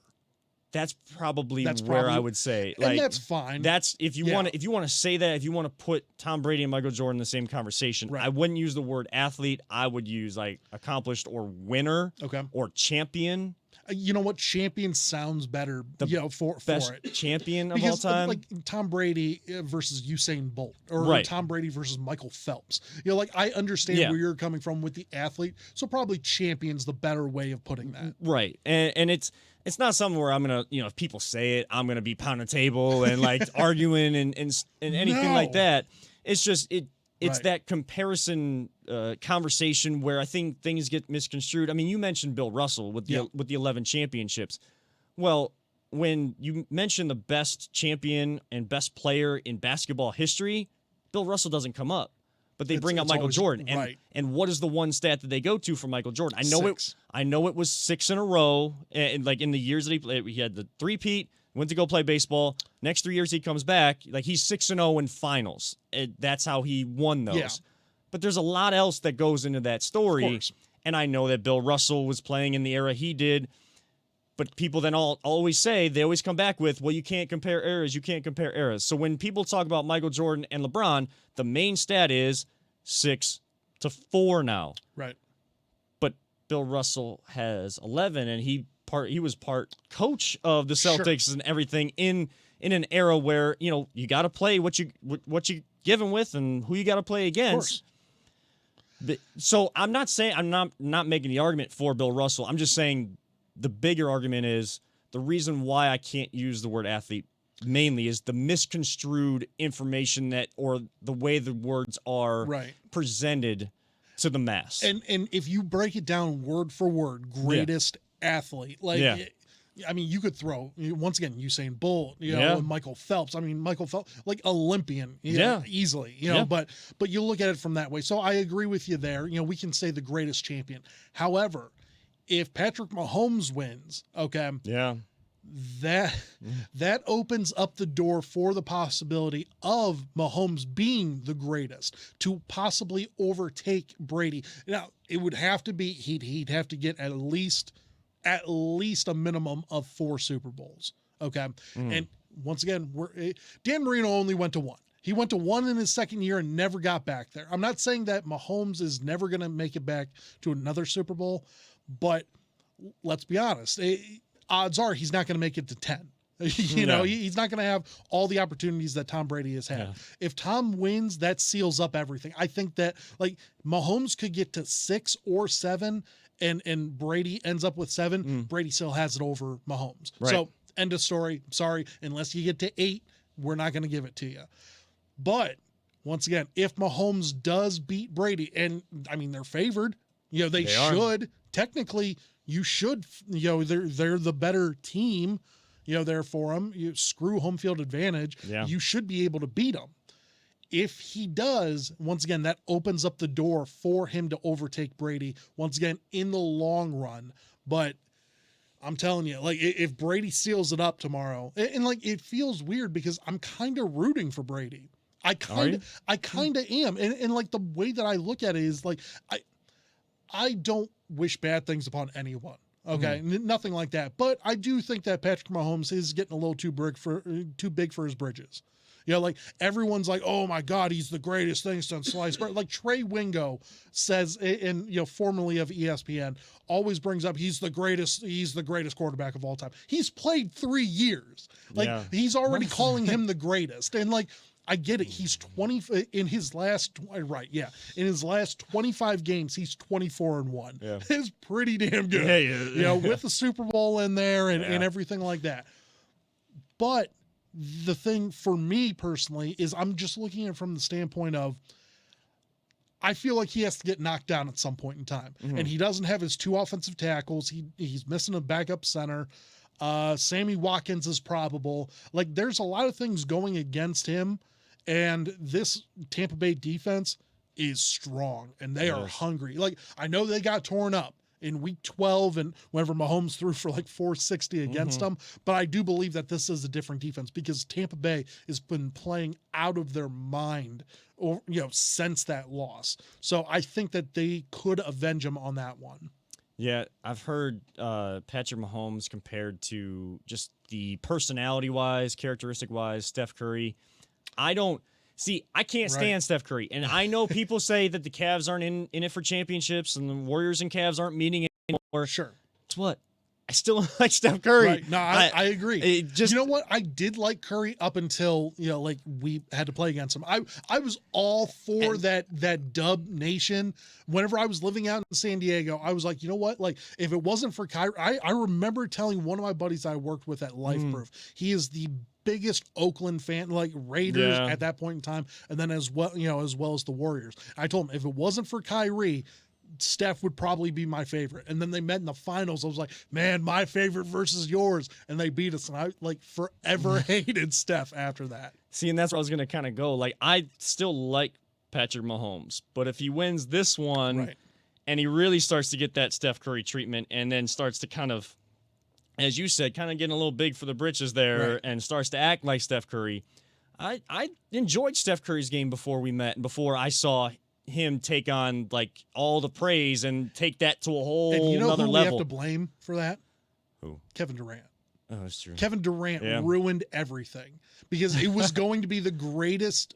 Speaker 2: That's probably where I would say, like,
Speaker 3: and that's fine.
Speaker 2: That's if you want to say that, if you want to put Tom Brady and Michael Jordan in the same conversation,
Speaker 3: Right.
Speaker 2: I wouldn't use the word athlete. I would use like accomplished or winner, or champion.
Speaker 3: You know what? Champion sounds better. For
Speaker 2: Best
Speaker 3: it.
Speaker 2: champion of
Speaker 3: Because,
Speaker 2: all time.
Speaker 3: like Tom Brady versus Usain Bolt, or
Speaker 2: Right.
Speaker 3: Tom Brady versus Michael Phelps. Like I understand where you're coming from with the athlete, so probably champion's the better way of putting that.
Speaker 2: Right, and it's not something where I'm gonna, if people say it, I'm gonna be pounding the table and like arguing and anything like that. It's just It's
Speaker 3: Right.
Speaker 2: that comparison conversation where I think things get misconstrued. I mean, you mentioned Bill Russell with the 11 championships. Well, when you mention the best champion and best player in basketball history, Bill Russell doesn't come up. But they bring up Michael Jordan. And what is the one stat that they go to for Michael Jordan? I know it was 6 in a row, and like in the years that he played, he had the three-peat. Went to go play baseball. Next 3 years he comes back. Like he's 6-0 in finals. That's how he won those.
Speaker 3: Yeah.
Speaker 2: But there's a lot else that goes into that story. And I know that Bill Russell was playing in the era he did. But people then always say, they always come back with, well, you can't compare eras. You can't compare eras. So when people talk about Michael Jordan and LeBron, the main stat is 6-4 now.
Speaker 3: Right.
Speaker 2: But Bill Russell has 11, and he was part coach of the Celtics and everything in an era where you got to play what you given with and who you got to play against. So I'm not saying I'm not making the argument for Bill Russell. I'm just saying the bigger argument is the reason why I can't use the word athlete mainly is the misconstrued information or the way the words are presented to the mass.
Speaker 3: And if you break it down word for word, greatest athlete, I mean, you could throw once again Usain Bolt, and Michael Phelps. I mean, Michael Phelps, like Olympian, easily, But you look at it from that way. So I agree with you there. We can say the greatest champion. However, if Patrick Mahomes wins, that opens up the door for the possibility of Mahomes being the greatest to possibly overtake Brady. Now, it would have to be he'd have to get at least a minimum of 4 Super Bowls. And once again, Dan Marino only went to 1. He went to 1 in his second year and never got back there. I'm not saying that Mahomes is never going to make it back to another Super Bowl, but let's be honest. Odds are he's not going to make it to 10. He's not going to have all the opportunities that Tom Brady has had. If Tom wins, that seals up everything. I think that like Mahomes could get to 6 or 7 and Brady ends up with 7. Brady still has it over Mahomes. So end of story. Sorry. Unless you get to 8, we're not going to give it to you. But once again, if Mahomes does beat Brady, and I mean, they're favored, they should technically, you should, they're the better team, there for them. You screw home field advantage. You should be able to beat them. If he does, once again, that opens up the door for him to overtake Brady once again in the long run. But I'm telling you, like if Brady seals it up tomorrow, and like it feels weird because I'm kind of rooting for Brady. I kind of am. And like the way that I look at it is like, I don't wish bad things upon anyone. Nothing like that. But I do think that Patrick Mahomes is getting a little too big for his bridges. Like everyone's like, oh my God, he's the greatest thing since sliced bread. Like Trey Wingo says, formerly of ESPN, always brings up he's the greatest quarterback of all time. He's played 3 years. Like he's already calling him the greatest. And like, I get it. He's 20 in his last, in his last 25 games, he's 24-1. It's pretty damn good. With the Super Bowl in there and everything like that. But the thing for me personally is I'm just looking at it from the standpoint of, I feel like he has to get knocked down at some point in time. And he doesn't have his 2 offensive tackles. He's missing a backup center. Sammy Watkins is probable. Like there's a lot of things going against him. And this Tampa Bay defense is strong and they are hungry. Like I know they got torn up in week 12 and whenever Mahomes threw for like 460 against them. But I do believe that this is a different defense because Tampa Bay has been playing out of their mind since that loss. So I think that they could avenge him on that one.
Speaker 2: Yeah, I've heard Patrick Mahomes compared to just the personality-wise, characteristic-wise, Steph Curry. I don't see. I can't stand Steph Curry, and I know people say that the Cavs aren't in it for championships, and the Warriors and Cavs aren't meeting anymore.
Speaker 3: Sure,
Speaker 2: it's what I still don't like Steph Curry.
Speaker 3: Right. No, I agree.
Speaker 2: Just,
Speaker 3: you know what? I did like Curry up until, like we had to play against him. I was all for that dub nation. Whenever I was living out in San Diego, I was like, you know what? Like, if it wasn't for Kyrie, I remember telling one of my buddies I worked with at Life Proof, he is the biggest Oakland fan, like Raiders at that point in time, and then as well as the Warriors. I told him if it wasn't for Kyrie, Steph would probably be my favorite. And then they met in the finals. I was like, man, my favorite versus yours. And they beat us. And I forever hated Steph after that.
Speaker 2: See, and that's where I was going to kind of go. Like, I still like Patrick Mahomes, but if he wins this one and he really starts to get that Steph Curry treatment and then starts to kind of, as you said, kind of getting a little big for the britches there and starts to act like Steph Curry. I enjoyed Steph Curry's game before we met and before I saw him take on like all the praise and take that to a whole another
Speaker 3: who
Speaker 2: level.
Speaker 3: We have to blame for that?
Speaker 2: Who?
Speaker 3: Kevin Durant.
Speaker 2: Oh, that's true.
Speaker 3: Kevin Durant ruined everything because it was going to be the greatest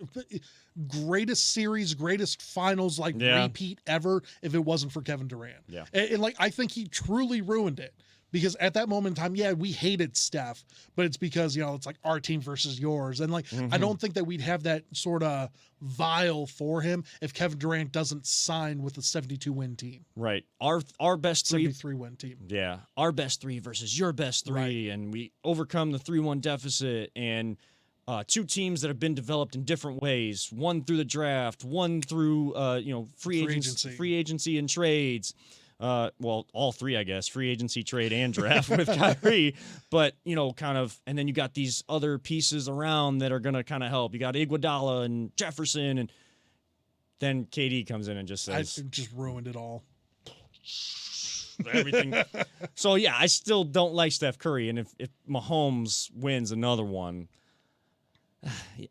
Speaker 3: series, greatest finals repeat ever if it wasn't for Kevin Durant.
Speaker 2: Yeah.
Speaker 3: And I think he truly ruined it. Because at that moment in time, we hated Steph, but it's because, it's like our team versus yours. And I don't think that we'd have that sort of vial for him if Kevin Durant doesn't sign with a 72-win team.
Speaker 2: Right. Our best three.
Speaker 3: 73-win team.
Speaker 2: Yeah. Our best three versus your best three. Right. And we overcome the 3-1 deficit. And two teams that have been developed in different ways. One through the draft, one through, free agency and trades. Well, all three, I guess, free agency, trade, and draft with Kyrie, but, kind of, and then you got these other pieces around that are going to kind of help. You got Iguodala and Jefferson, and then KD comes in and just says...
Speaker 3: I just ruined it all.
Speaker 2: Everything. So, yeah, I still don't like Steph Curry, and if Mahomes wins another one,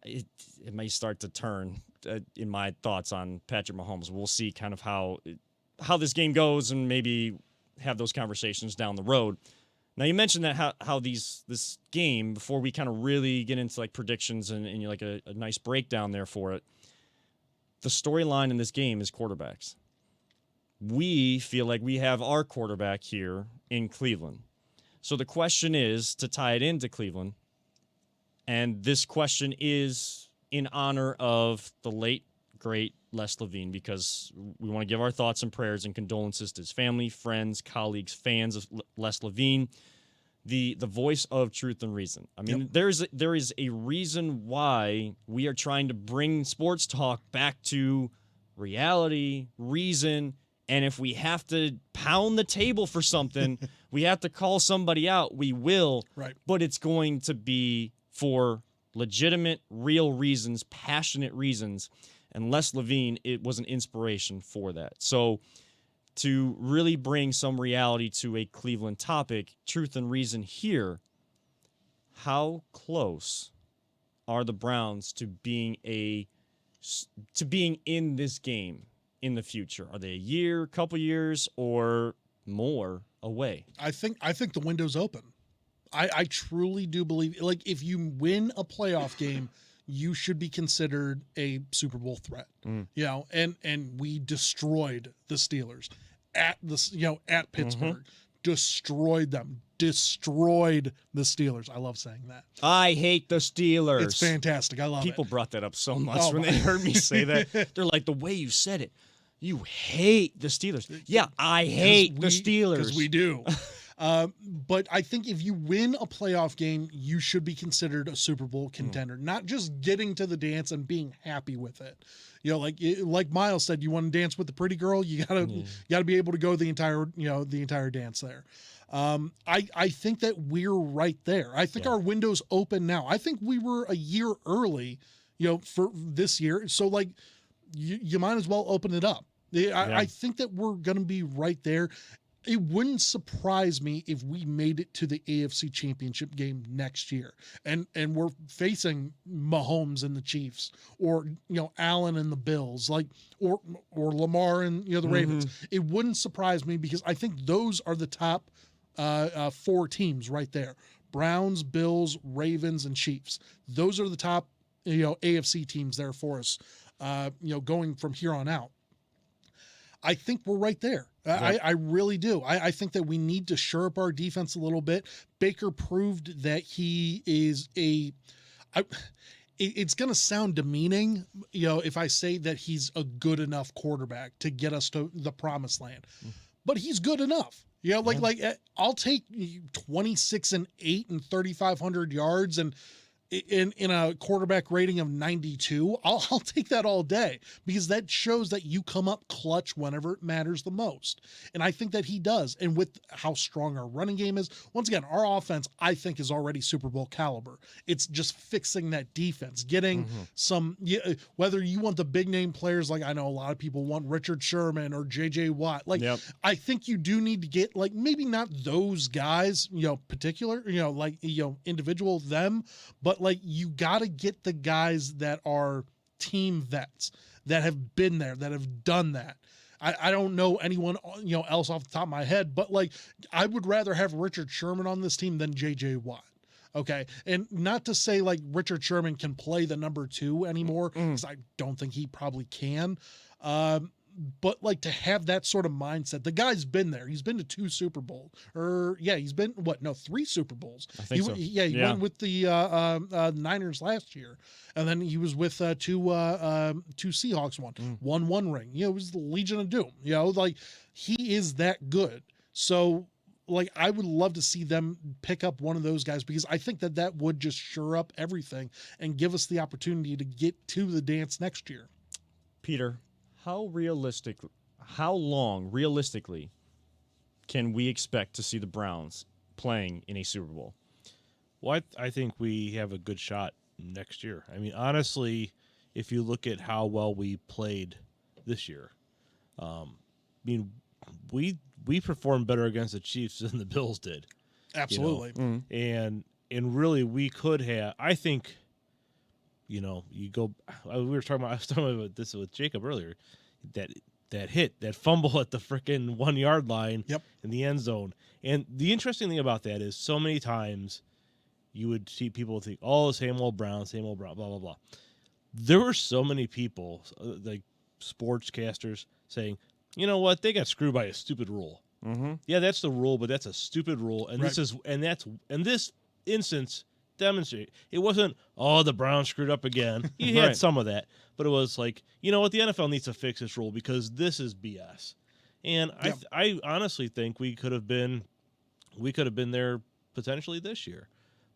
Speaker 2: it may start to turn in my thoughts on Patrick Mahomes. We'll see kind of how this game goes and maybe have those conversations down the road. Now, you mentioned that how this game, before we kind of really get into like predictions and like a nice breakdown there for it, the storyline in this game is quarterbacks. We feel like we have our quarterback here in Cleveland. So the question is, to tie it into Cleveland, and this question is in honor of the late, great Les Levine, because we want to give our thoughts and prayers and condolences to his family, friends, colleagues, fans of Les Levine, the voice of truth and reason. I mean, there is a reason why we are trying to bring sports talk back to reality, reason, and if we have to pound the table for something, we have to call somebody out, we will.
Speaker 3: Right.
Speaker 2: But it's going to be for legitimate, real reasons, passionate reasons. And Les Levine, it was an inspiration for that. So to really bring some reality to a Cleveland topic, truth and reason here, how close are the Browns to being in this game in the future? Are they a year, couple years, or more away?
Speaker 3: I think the window's open. I truly do believe, like, if you win a playoff game, you should be considered a Super Bowl threat. And we destroyed the Steelers at Pittsburgh. Destroyed them. Destroyed the Steelers. I love saying that.
Speaker 2: I hate the Steelers.
Speaker 3: It's fantastic. I love
Speaker 2: People
Speaker 3: it.
Speaker 2: brought that up so much when they heard me say that. They're like, the way you said it, you hate the Steelers. Yeah, I hate the Steelers.
Speaker 3: Because we do. But I think if you win a playoff game, you should be considered a Super Bowl contender, not just getting to the dance and being happy with it. Like Miles said, you want to dance with the pretty girl, you gotta be able to go the entire dance there. I think that we're right there. I think our window's open now. I think we were a year early, for this year. So you might as well open it up. I think that we're going to be right there. it wouldn't surprise me if we made it to the AFC Championship game next year, and we're facing Mahomes and the Chiefs, or Allen and the Bills, like or Lamar and the Ravens. It wouldn't surprise me, because I think those are the top 4 teams right there: Browns, Bills, Ravens, and Chiefs. Those are the top AFC teams there for us. Going from here on out. I think we're right there. I really do. I think that we need to shore up our defense a little bit. Baker proved that he is it's going to sound demeaning, if I say that he's a good enough quarterback to get us to the promised land, but he's good enough. Like I'll take 26 and 8 and 3,500 yards and in a quarterback rating of 92, I'll take that all day, because that shows that you come up clutch whenever it matters the most. And I think that he does. And with how strong our running game is, once again, our offense, I think, is already Super Bowl caliber. It's just fixing that defense, getting some, whether you want the big name players, like I know a lot of people want Richard Sherman or JJ Watt. Like, I think you do need to get, like, maybe not those guys, particular, individual them, but like you got to get the guys that are team vets, that have been there, that have done that. I don't know anyone else off the top of my head, but like I would rather have Richard Sherman on this team than JJ Watt. Okay. And not to say like Richard Sherman can play the number 2 anymore, because I don't think he probably can. But like to have that sort of mindset, the guy's been there. He's been to 2 Super Bowls, he's been 3 Super Bowls.
Speaker 2: I think so.
Speaker 3: He went with the Niners last year, and then he was with 2 Seahawks won 1 ring. It was the Legion of Doom. Like he is that good. So like I would love to see them pick up one of those guys, because I think that would just shore up everything and give us the opportunity to get to the dance next year.
Speaker 2: Peter, how long realistically can we expect to see the Browns playing in a Super Bowl?
Speaker 4: Well, I think we have a good shot next year. I mean, honestly, if you look at how well we played this year, we performed better against the Chiefs than the Bills did.
Speaker 3: Absolutely.
Speaker 4: And really we could have, I think, I was talking about this with Jacob earlier, that hit, that fumble at the freaking 1 yard line in the end zone. And the interesting thing about that is so many times you would see people think, oh, same old Brown, blah, blah, blah. There were so many people, like sportscasters, saying, you know what, they got screwed by a stupid rule. Yeah, that's the rule, but that's a stupid rule. And this instance demonstrate it wasn't, oh, the Browns screwed up again. He had some of that, but it was like, you know what, the NFL needs to fix this rule because this is BS. And I honestly think we could have been there potentially this year,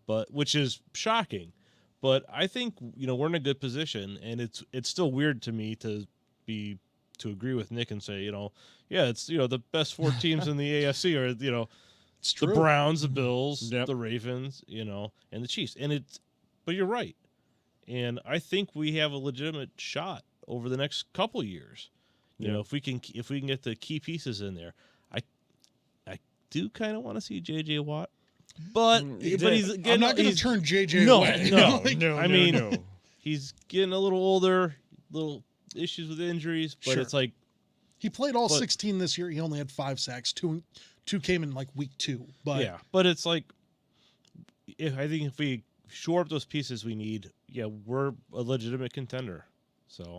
Speaker 4: but which is shocking. But I think we're in a good position, and it's still weird to me to agree with Nick and say it's the best 4 teams in the AFC are
Speaker 3: It's true.
Speaker 4: The Browns, the Bills, the Ravens, and the Chiefs. But you're right. And I think we have a legitimate shot over the next couple years. If we can get the key pieces in there. I do kind of want to see JJ Watt. But
Speaker 3: I'm not going to turn JJ away.
Speaker 4: No. I mean, he's getting a little older, little issues with injuries, but it's like
Speaker 3: he played all 16 this year. He only had 5 sacks. Two came in like week 2, but
Speaker 4: it's like I think if we shore up those pieces we need, we're a legitimate contender. So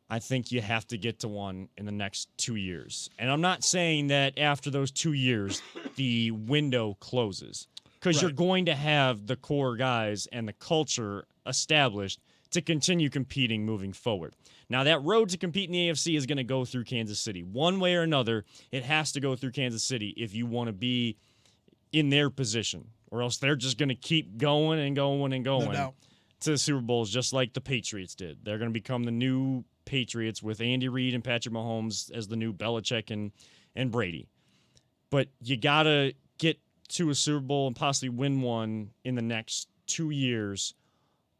Speaker 2: I think you have to get to one in the next 2 years, and I'm not saying that after those 2 years the window closes, because you're going to have the core guys and the culture established to continue competing moving forward. Now, that road to compete in the AFC is going to go through Kansas City. One way or another, it has to go through Kansas City if you want to be in their position, or else they're just going to keep going and going and going to the Super Bowls, just like the Patriots did. They're going to become the new Patriots with Andy Reid and Patrick Mahomes as the new Belichick and Brady. But you got to get to a Super Bowl and possibly win one in the next 2 years,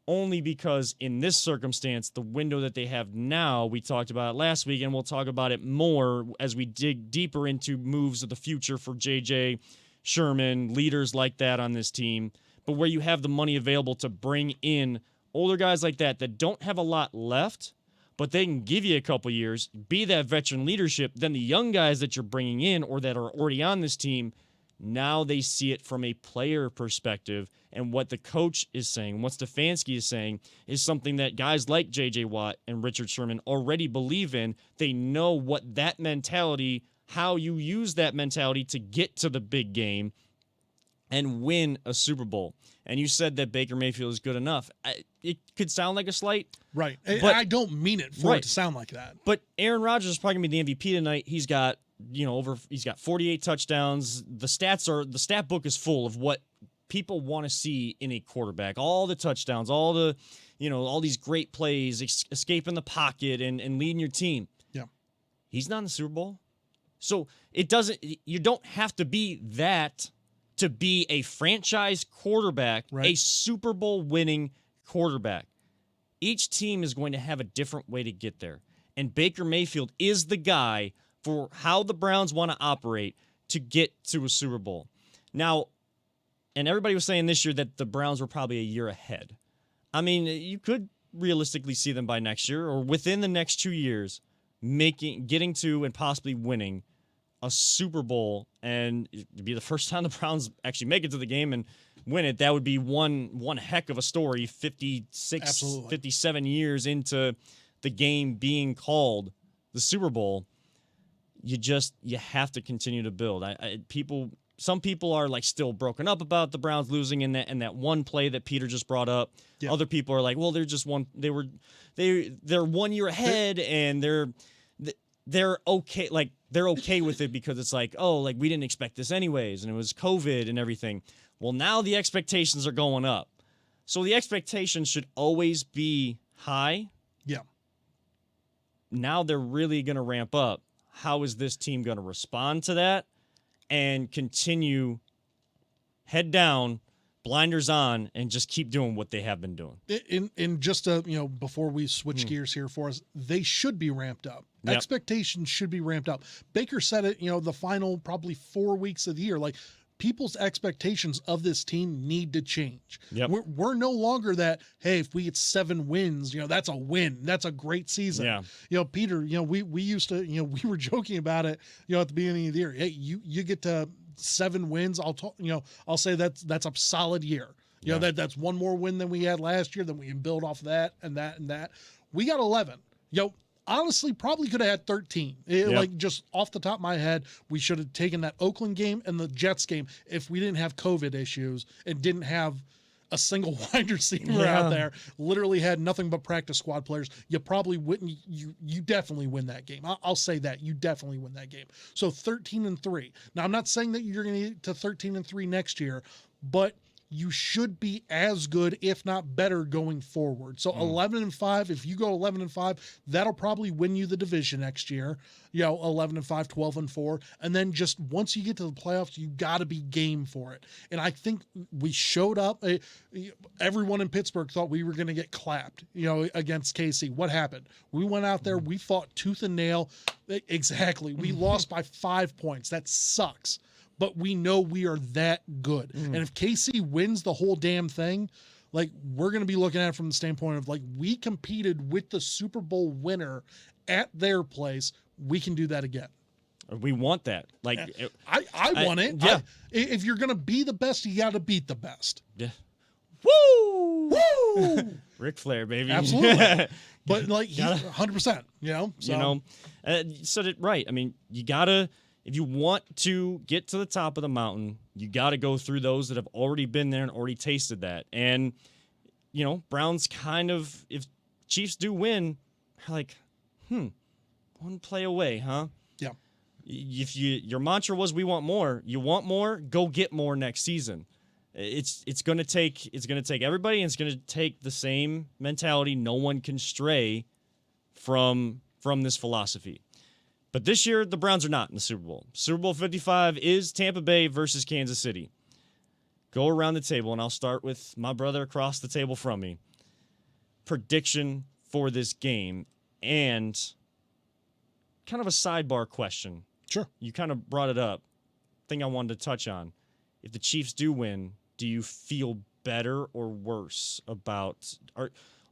Speaker 2: only because in this circumstance, the window that they have now, we talked about it last week, and we'll talk about it more as we dig deeper into moves of the future for JJ, Sherman, leaders like that on this team, but where you have the money available to bring in older guys like that don't have a lot left, but they can give you a couple years, be that veteran leadership, then the young guys that you're bringing in or that are already on this team, now they see it from a player perspective, and what the coach is saying, what Stefanski is saying, is something that guys like J.J. Watt and Richard Sherman already believe in. They know what that mentality, how you use that mentality to get to the big game and win a Super Bowl. And you said that Baker Mayfield is good enough. It could sound like a slight.
Speaker 3: Right.
Speaker 2: But
Speaker 3: I don't mean it for it to sound like that.
Speaker 2: But Aaron Rodgers is probably going to be the MVP tonight. He's got, he's got 48 touchdowns. The stat book is full of what people want to see in a quarterback. All the touchdowns, all the, all these great plays, escaping the pocket and leading your team.
Speaker 3: Yeah.
Speaker 2: He's not in the Super Bowl. So you don't have to be that to be a franchise quarterback, a Super Bowl winning quarterback. Each team is going to have a different way to get there. And Baker Mayfield is the guy for how the Browns want to operate to get to a Super Bowl. Now, and everybody was saying this year that the Browns were probably a year ahead. I mean, you could realistically see them by next year or within the next 2 years getting to and possibly winning a Super Bowl, and it'd be the first time the Browns actually make it to the game and win it. That would be one heck of a story, 57 years into the game being called the Super Bowl. You have to continue to build. Some people are like still broken up about the Browns losing in that one play that Peter just brought up. Yeah. Other people are like, well, they're 1 year ahead and they're okay. Like they're okay with it because it's like, oh, like we didn't expect this anyways. And it was COVID and everything. Well, now the expectations are going up. So the expectations should always be high.
Speaker 3: Yeah.
Speaker 2: Now they're really going to ramp up. How is this team going to respond to that and continue head down, blinders on, and just keep doing what they have been doing?
Speaker 3: In just before we switch gears here for us, they should be ramped up. Yep. Expectations should be ramped up. Baker said it, the final probably 4 weeks of the year, like people's expectations of this team need to change.
Speaker 2: Yep.
Speaker 3: We're no longer that, hey, if we get 7 wins, that's a win. That's a great season.
Speaker 2: Yeah.
Speaker 3: Peter, we used to, we were joking about it, at the beginning of the year. Hey, you get to 7 wins. I'll say that's a solid year. That's one more win than we had last year. Then we can build off that and that and that. We got 11. Honestly, probably could have had 13. Like just off the top of my head, we should have taken that Oakland game and the Jets game if we didn't have COVID issues and didn't have a single wide receiver out there, literally had nothing but practice squad players. You probably wouldn't. You definitely win that game. I'll say that you definitely win that game. So 13-3. Now I'm not saying that you're going to get to 13-3 next year, but you should be as good, if not better, going forward. So 11-5, if you go 11-5, that'll probably win you the division next year. 11-5, 12-4. And then just once you get to the playoffs, you got to be game for it. And I think we showed up. Everyone in Pittsburgh thought we were going to get clapped, against KC. What happened? We went out there, we fought tooth and nail. Exactly. We lost by 5 points. That sucks. But we know we are that good. And if KC wins the whole damn thing, like we're going to be looking at it from the standpoint of like we competed with the Super Bowl winner at their place. We can do that again.
Speaker 2: We want that. Like
Speaker 3: I want it.
Speaker 2: Yeah.
Speaker 3: If you're going to be the best, you got to beat the best.
Speaker 2: Yeah.
Speaker 3: Woo! Woo!
Speaker 2: Ric Flair, baby.
Speaker 3: Absolutely. But like he's 100%,
Speaker 2: So right. I mean, you got to, if you want to get to the top of the mountain, you got to go through those that have already been there and already tasted that. And, Browns kind of, if Chiefs do win, are like, one play away, huh?
Speaker 3: Yeah.
Speaker 2: If your mantra was we want more, you want more, go get more next season. It's going to take everybody, and it's going to take the same mentality. No one can stray from this philosophy. But this year, the Browns are not in the Super Bowl. Super Bowl 55 is Tampa Bay versus Kansas City. Go around the table, and I'll start with my brother across the table from me. prediction for this game, and kind of a sidebar question.
Speaker 3: Sure.
Speaker 2: You kind of brought it up. Thing I wanted to touch on. If the Chiefs do win, do you feel better or worse about,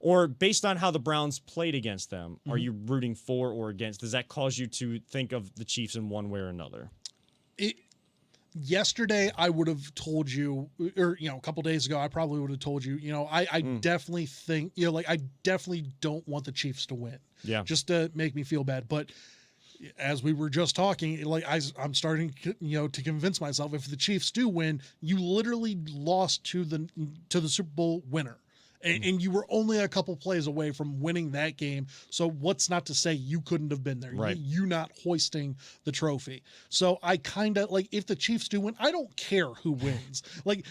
Speaker 2: or based on how the Browns played against them, are you rooting for or against? Does that cause you to think of the Chiefs in one way or another?
Speaker 3: Yesterday, I would have told you, or, a couple days ago, I probably would have told you, I definitely think, I definitely don't want the Chiefs to win.
Speaker 2: Yeah.
Speaker 3: Just to make me feel bad. But as we were just talking, I'm starting, to convince myself if the Chiefs do win, you literally lost to the Super Bowl winner. And you were only a couple plays away from winning that game. So what's not to say you couldn't have been there?
Speaker 2: Right.
Speaker 3: You not hoisting the trophy. So I kind of if the Chiefs do win, I don't care who wins.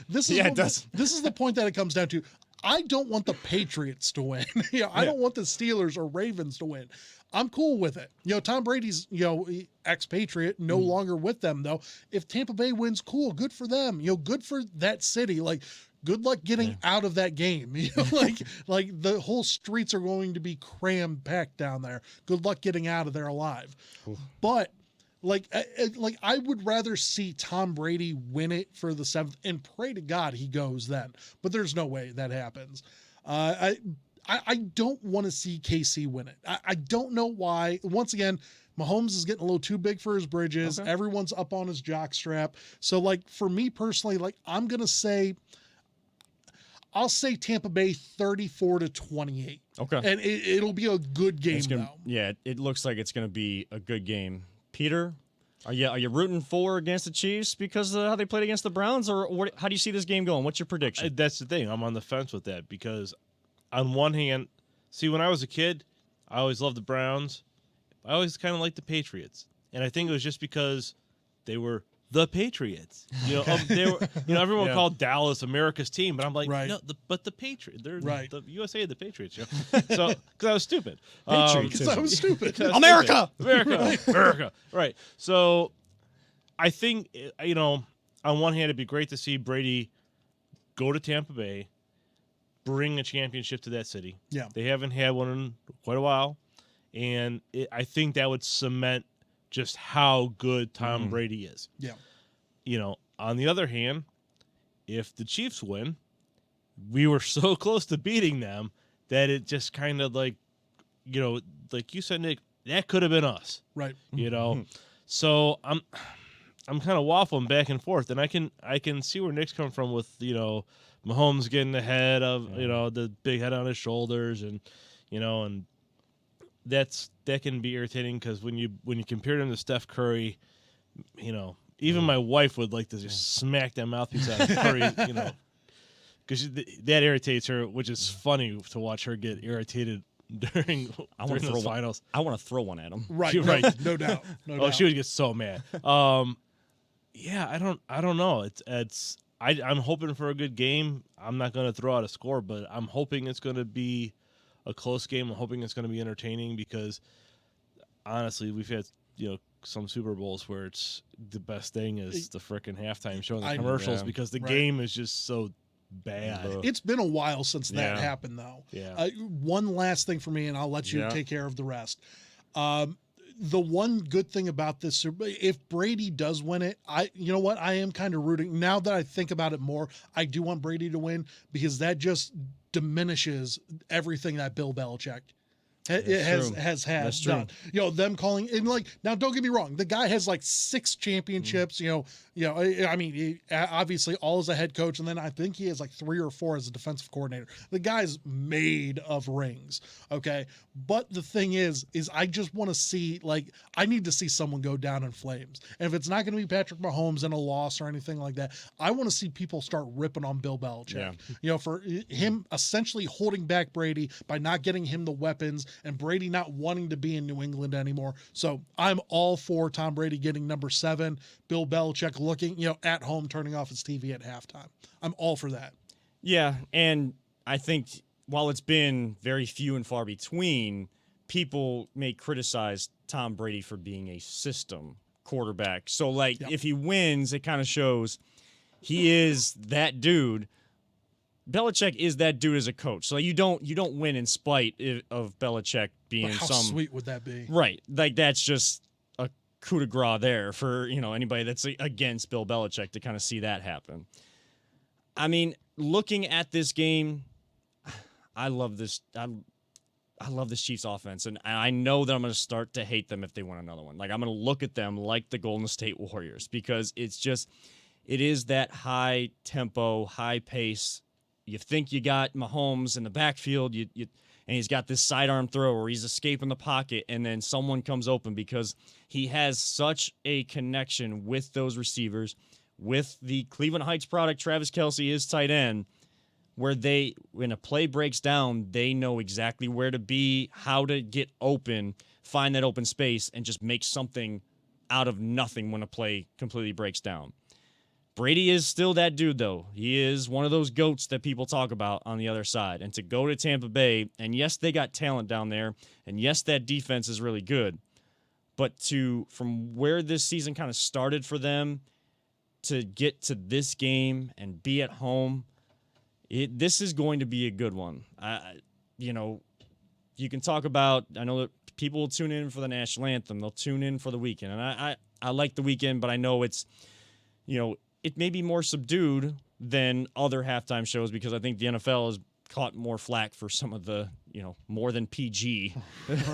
Speaker 3: This is this is the point that it comes down to. I don't want the Patriots to win. I don't want the Steelers or Ravens to win. I'm cool with it. Tom Brady's, expatriate, no longer with them though. If Tampa Bay wins, cool, good for them. Good for that city. Good luck getting out of that game. The whole streets are going to be crammed packed down there. Good luck getting out of there alive. Oof. But I would rather see Tom Brady win it for the 7th and pray to God he goes then. But there's no way that happens. I don't want to see KC win it. I don't know why. Once again, Mahomes is getting a little too big for his bridges. Okay. Everyone's up on his jockstrap. So for me personally, I'm going to say, I'll say Tampa Bay 34-28.
Speaker 2: Okay.
Speaker 3: And it'll be a good game, though.
Speaker 2: Yeah, it looks like it's going to be a good game. Peter, are you rooting for against the Chiefs because of how they played against the Browns, or how do you see this game going? What's your prediction?
Speaker 4: That's the thing. I'm on the fence with that because on one hand, when I was a kid, I always loved the Browns. I always kind of liked the Patriots. And I think it was just because they were the Patriots. They were, everyone called Dallas America's team, but I'm like,
Speaker 3: right.
Speaker 4: No, but the Patriots, they're
Speaker 3: right.
Speaker 4: The USA, the Patriots. So because I was stupid.
Speaker 3: Because I was stupid.
Speaker 2: America.
Speaker 4: America. Right. So I think on one hand, it'd be great to see Brady go to Tampa Bay, bring a championship to that city.
Speaker 3: Yeah,
Speaker 4: they haven't had one in quite a while, and I think that would cement just how good Tom Brady is.
Speaker 3: Yeah.
Speaker 4: On the other hand, if the Chiefs win, we were so close to beating them that it just kind of like you said, Nick, that could have been us.
Speaker 3: Right.
Speaker 4: So I'm kind of waffling back and forth, and I can see where Nick's coming from with, Mahomes getting ahead of, the big head on his shoulders and that can be irritating because when you compare him to Steph Curry, even my wife would like to just smack that mouthpiece out of Curry, because that irritates her, which is funny to watch her get irritated during the finals.
Speaker 2: I want to throw one at him.
Speaker 3: Right, no doubt. No doubt.
Speaker 4: She would get so mad. Yeah, I don't know. I'm hoping for a good game. I'm not going to throw out a score, but I'm hoping it's going to be a close game. I'm hoping it's going to be entertaining because honestly, we've had some Super Bowls where it's the best thing is the frickin' halftime show and the commercials because the game is just so bad.
Speaker 3: It's been a while since that happened, though.
Speaker 4: Yeah.
Speaker 3: One last thing for me, and I'll let you take care of the rest. The one good thing about this Super Bowl, if Brady does win it, I am kind of rooting. Now that I think about it more, I do want Brady to win because that just diminishes everything that Bill Belichick has had done. Them calling in now don't get me wrong, the guy has 6 championships, I mean, obviously all as a head coach, and then I think he has 3 or 4 as a defensive coordinator. The guy's made of rings. Okay. But the thing is I just want to see, I need to see someone go down in flames. And if it's not going to be Patrick Mahomes in a loss or anything like that, I want to see people start ripping on Bill Belichick, for him essentially holding back Brady by not getting him the weapons and Brady not wanting to be in New England anymore. So I'm all for Tom Brady getting number 7, Bill Belichick looking, at home, turning off his TV at halftime. I'm all for that.
Speaker 2: Yeah, and I think while it's been very few and far between, people may criticize Tom Brady for being a system quarterback. So, if he wins, it kind of shows he is that dude. Belichick is that dude as a coach. So you don't win in spite of Belichick being
Speaker 3: How sweet would that be?
Speaker 2: right. Like that's just a coup de grace there for anybody that's against Bill Belichick to kind of see that happen. I mean, looking at this game, I love this. I love this Chiefs offense, and I know that I'm going to start to hate them if they win another one. Like I'm going to look at them like the Golden State Warriors because it is that high tempo, high pace. You think you got Mahomes in the backfield, and he's got this sidearm throw where he's escaping the pocket, and then someone comes open because he has such a connection with those receivers, with the Cleveland Heights product. Travis Kelce is tight end, where when a play breaks down, they know exactly where to be, how to get open, find that open space, and just make something out of nothing when a play completely breaks down. Brady is still that dude, though. He is one of those GOATs that people talk about on the other side. And to go to Tampa Bay, and yes, they got talent down there, and yes, that defense is really good, but from where this season kind of started for them to get to this game and be at home, this is going to be a good one. You can talk about, I know that people will tune in for the national anthem. They'll tune in for the weekend. And I like the weekend, but I know it's, it may be more subdued than other halftime shows because I think the NFL has caught more flack for some of the, more than PG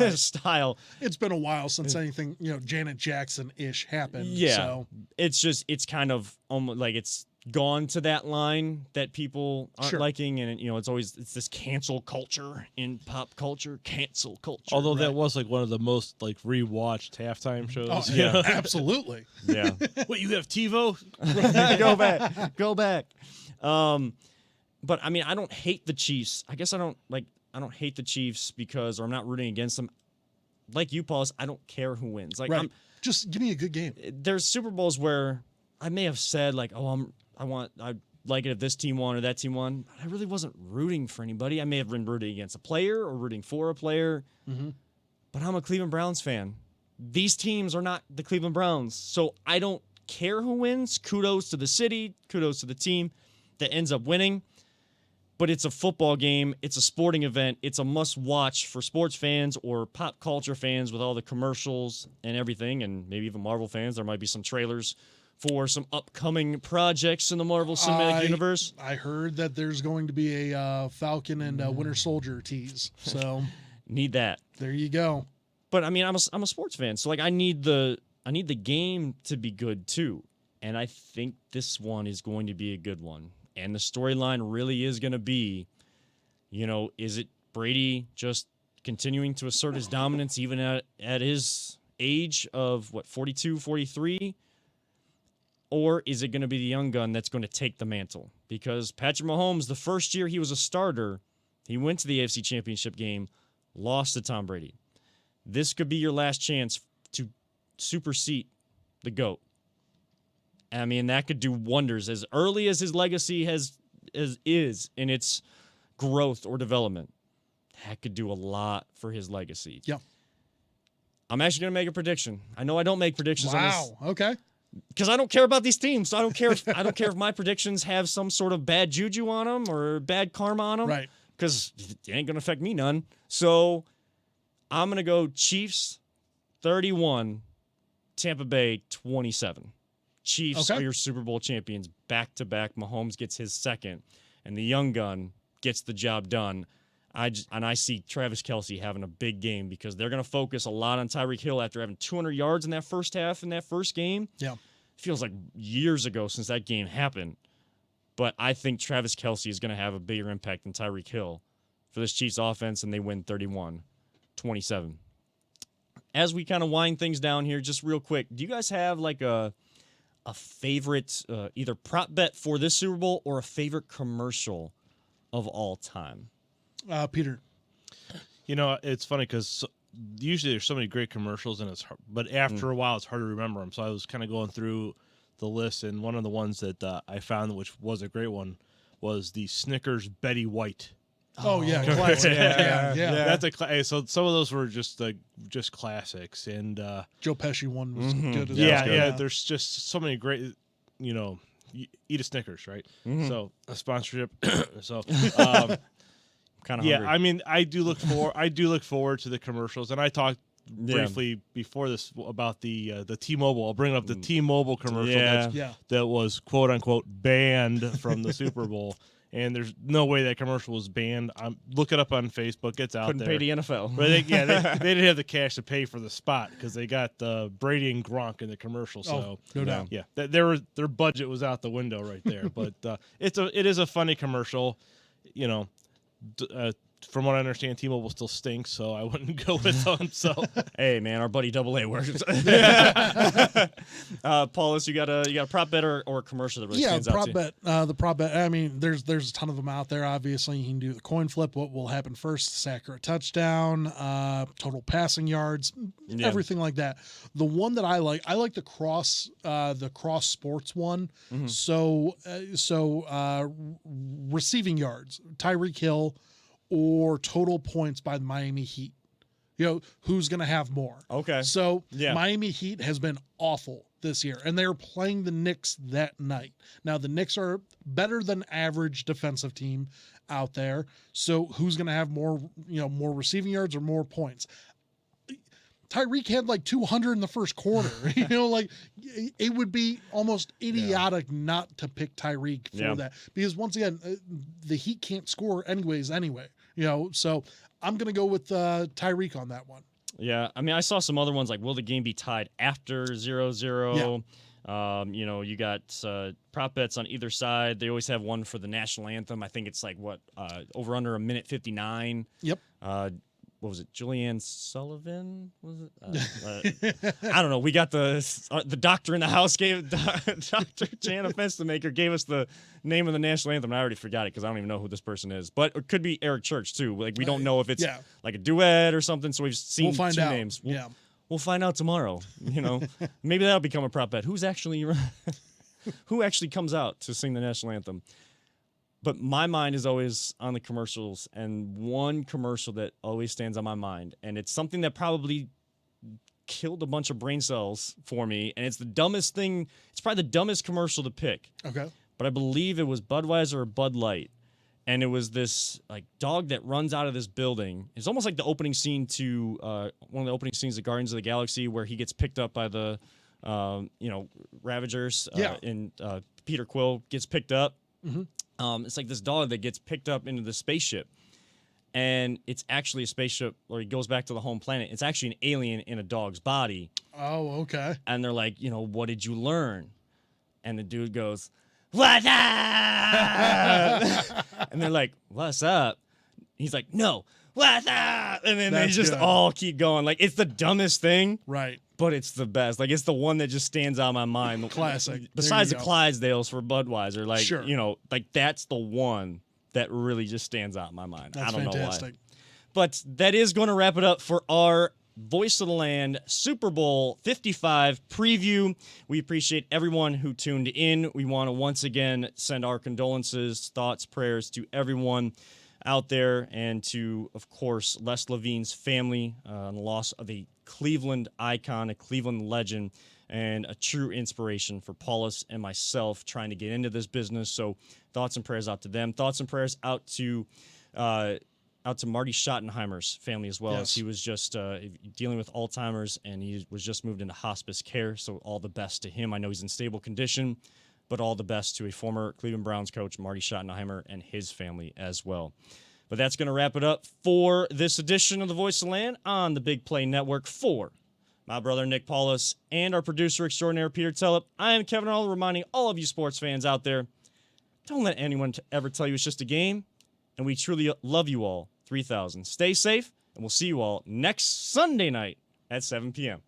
Speaker 2: style.
Speaker 3: It's been a while since anything, Janet Jackson-ish happened.
Speaker 2: Yeah.
Speaker 3: So.
Speaker 2: It's kind of almost like it's gone to that line that people aren't liking, and it's this cancel culture in pop culture, cancel culture.
Speaker 4: Although that was like one of the most rewatched halftime shows.
Speaker 3: Oh, yeah, absolutely.
Speaker 2: Yeah.
Speaker 4: What, you have TiVo?
Speaker 2: Go back. But I mean, I don't hate the Chiefs. I guess I don't hate the Chiefs because, or I'm not rooting against them. Like you, Paul, I don't care who wins. Like,
Speaker 3: right. Just give me a good game.
Speaker 2: There's Super Bowls where I may have said like, I'd like it if this team won or that team won. But I really wasn't rooting for anybody. I may have been rooting against a player or rooting for a player. Mm-hmm. But I'm a Cleveland Browns fan. These teams are not the Cleveland Browns. So I don't care who wins. Kudos to the city. Kudos to the team that ends up winning. But it's a football game. It's a sporting event. It's a must-watch for sports fans or pop culture fans with all the commercials and everything, and maybe even Marvel fans. There might be some trailers for some upcoming projects in the Marvel Cinematic Universe.
Speaker 3: I heard that there's going to be a Falcon and Winter Soldier tease. So
Speaker 2: need that.
Speaker 3: There you go.
Speaker 2: But I mean, I'm a sports fan, so like I need the game to be good too, and I think this one is going to be a good one. And the storyline really is going to be, is it Brady just continuing to assert his dominance even at his age of, 42, 43? Or is it going to be the young gun that's going to take the mantle? Because Patrick Mahomes, the first year he was a starter, he went to the AFC Championship game, lost to Tom Brady. This could be your last chance to supersede the GOAT. I mean, that could do wonders as early as his legacy is in its growth or development. That could do a lot for his legacy.
Speaker 3: Yeah.
Speaker 2: I'm actually going to make a prediction. I know I don't make predictions on this.
Speaker 3: Wow. Okay.
Speaker 2: Because I don't care about these teams. So I don't care if my predictions have some sort of bad juju on them or bad karma on them.
Speaker 3: Right.
Speaker 2: Because it ain't going to affect me none. So I'm going to go Chiefs 31, Tampa Bay 27. Chiefs are your Super Bowl champions back-to-back. Mahomes gets his second, and the young gun gets the job done. I see Travis Kelce having a big game because they're going to focus a lot on Tyreek Hill after having 200 yards in that first half in that first game.
Speaker 3: Yeah.
Speaker 2: It feels like years ago since that game happened. But I think Travis Kelce is going to have a bigger impact than Tyreek Hill for this Chiefs offense, and they win 31-27. As we kind of wind things down here, just real quick, do you guys have like a favorite either prop bet for this Super Bowl or a favorite commercial of all time?
Speaker 3: Peter.
Speaker 4: It's funny because usually there's so many great commercials, but after a while it's hard to remember them. So I was kind of going through the list, and one of the ones that I found, which was a great one, was the Snickers Betty White.
Speaker 3: Oh yeah, classic. yeah.
Speaker 4: That's so some of those were just classics, and
Speaker 3: Joe Pesci one was good as well.
Speaker 4: Yeah. There's just so many great, eat a Snickers, right?
Speaker 2: Mhm.
Speaker 4: So a sponsorship. So
Speaker 2: Kind of
Speaker 4: yeah,
Speaker 2: hungry.
Speaker 4: I mean, I do look forward to the commercials, and I talked briefly before this about the T-Mobile. I'll bring up the T-Mobile commercial
Speaker 3: Yeah.
Speaker 4: that was quote unquote banned from the Super Bowl. And there's no way that commercial was banned. Look it up on Facebook. It's out
Speaker 2: Couldn't
Speaker 4: there.
Speaker 2: pay the NFL.
Speaker 4: But they didn't have the cash to pay for the spot because they got Brady and Gronk in the commercial. So
Speaker 3: no doubt.
Speaker 4: yeah, their budget was out the window right there. But it is a funny commercial. You know, from what I understand, T-Mobile still stinks, so I wouldn't go with them. So
Speaker 2: Hey man, our buddy Double A works. Paulus, you got a prop bet or a commercial that really stands out to you?
Speaker 3: The prop bet. I mean, there's a ton of them out there. Obviously, you can do the coin flip. What will happen first? Sack or a touchdown? Total passing yards?
Speaker 2: Yeah.
Speaker 3: Everything like that. The one that I like the cross sports one.
Speaker 2: Mm-hmm.
Speaker 3: So receiving yards, Tyreek Hill, or total points by the Miami Heat. You know, who's going to have more?
Speaker 2: Okay.
Speaker 3: So
Speaker 2: Yeah.
Speaker 3: Miami Heat has been awful this year, and they're playing the Knicks that night. Now, the Knicks are better than average defensive team out there. So who's going to have more receiving yards or more points? Tyreek had like 200 in the first quarter. Like it would be almost idiotic not to pick Tyreek for that, because once again, the Heat can't score anyway. So I'm going to go with Tyreek on that one.
Speaker 2: Yeah, I mean, I saw some other ones like, will the game be tied after 0-0? You got prop bets on either side. They always have one for the national anthem. I think it's like over under a minute 59.
Speaker 3: Yep.
Speaker 2: What was it? Julianne Sullivan? Was it? I don't know. We got the doctor in the house Dr. Jana Fenstermaker gave us the name of the national anthem, and I already forgot it because I don't even know who this person is. But it could be Eric Church too. Like we don't know if it's like a duet or something. So we've seen
Speaker 3: We'll find
Speaker 2: two
Speaker 3: out.
Speaker 2: names.
Speaker 3: Yeah.
Speaker 2: We'll find out tomorrow. Maybe that'll become a prop bet. Who actually comes out to sing the national anthem? But my mind is always on the commercials, and one commercial that always stands on my mind, and it's something that probably killed a bunch of brain cells for me, and it's the dumbest thing. It's probably the dumbest commercial to pick.
Speaker 3: Okay.
Speaker 2: But I believe it was Budweiser or Bud Light, and it was this like dog that runs out of this building. It's almost like the opening scene to one of the opening scenes of Guardians of the Galaxy, where he gets picked up by the Ravagers. And Peter Quill gets picked up.
Speaker 3: Mm-hmm.
Speaker 2: It's like this dog that gets picked up into the spaceship, and it's actually a spaceship, or he goes back to the home planet. It's actually an alien in a dog's body.
Speaker 3: Oh, okay.
Speaker 2: And they're like, what did you learn? And the dude goes, "What's up?" And they're like, "What's up?" He's like, "No, what's up?" And then they just all keep going. Like, it's the dumbest thing.
Speaker 3: Right.
Speaker 2: But it's the best. Like, it's the one that just stands out in my mind.
Speaker 3: Classic.
Speaker 2: Besides the Clydesdales for Budweiser, like,
Speaker 3: Sure.
Speaker 2: like that's the one that really just stands out in my mind.
Speaker 3: That's
Speaker 2: I don't
Speaker 3: fantastic.
Speaker 2: know why. But that is going to wrap it up for our Voice of the Land Super Bowl 55 preview. We appreciate everyone who tuned in. We want to once again send our condolences, thoughts, prayers to everyone out there, and to, of course, Les Levine's family on the loss of a Cleveland icon, a Cleveland legend, and a true inspiration for Paulus and myself trying to get into this business. So thoughts and prayers out to them. Thoughts and prayers out to Marty Schottenheimer's family as well, as he was just dealing with Alzheimer's, and he was just moved into hospice care. So all the best to him. I know he's in stable condition, but all the best to a former Cleveland Browns coach, Marty Schottenheimer, and his family as well. But that's going to wrap it up for this edition of The Voice of the Land on the Big Play Network. For my brother Nick Paulus and our producer extraordinaire Peter Tellep, I am Kevin Arnold, reminding all of you sports fans out there, don't let anyone ever tell you it's just a game, and we truly love you all. 3,000. Stay safe, and we'll see you all next Sunday night at 7 p.m.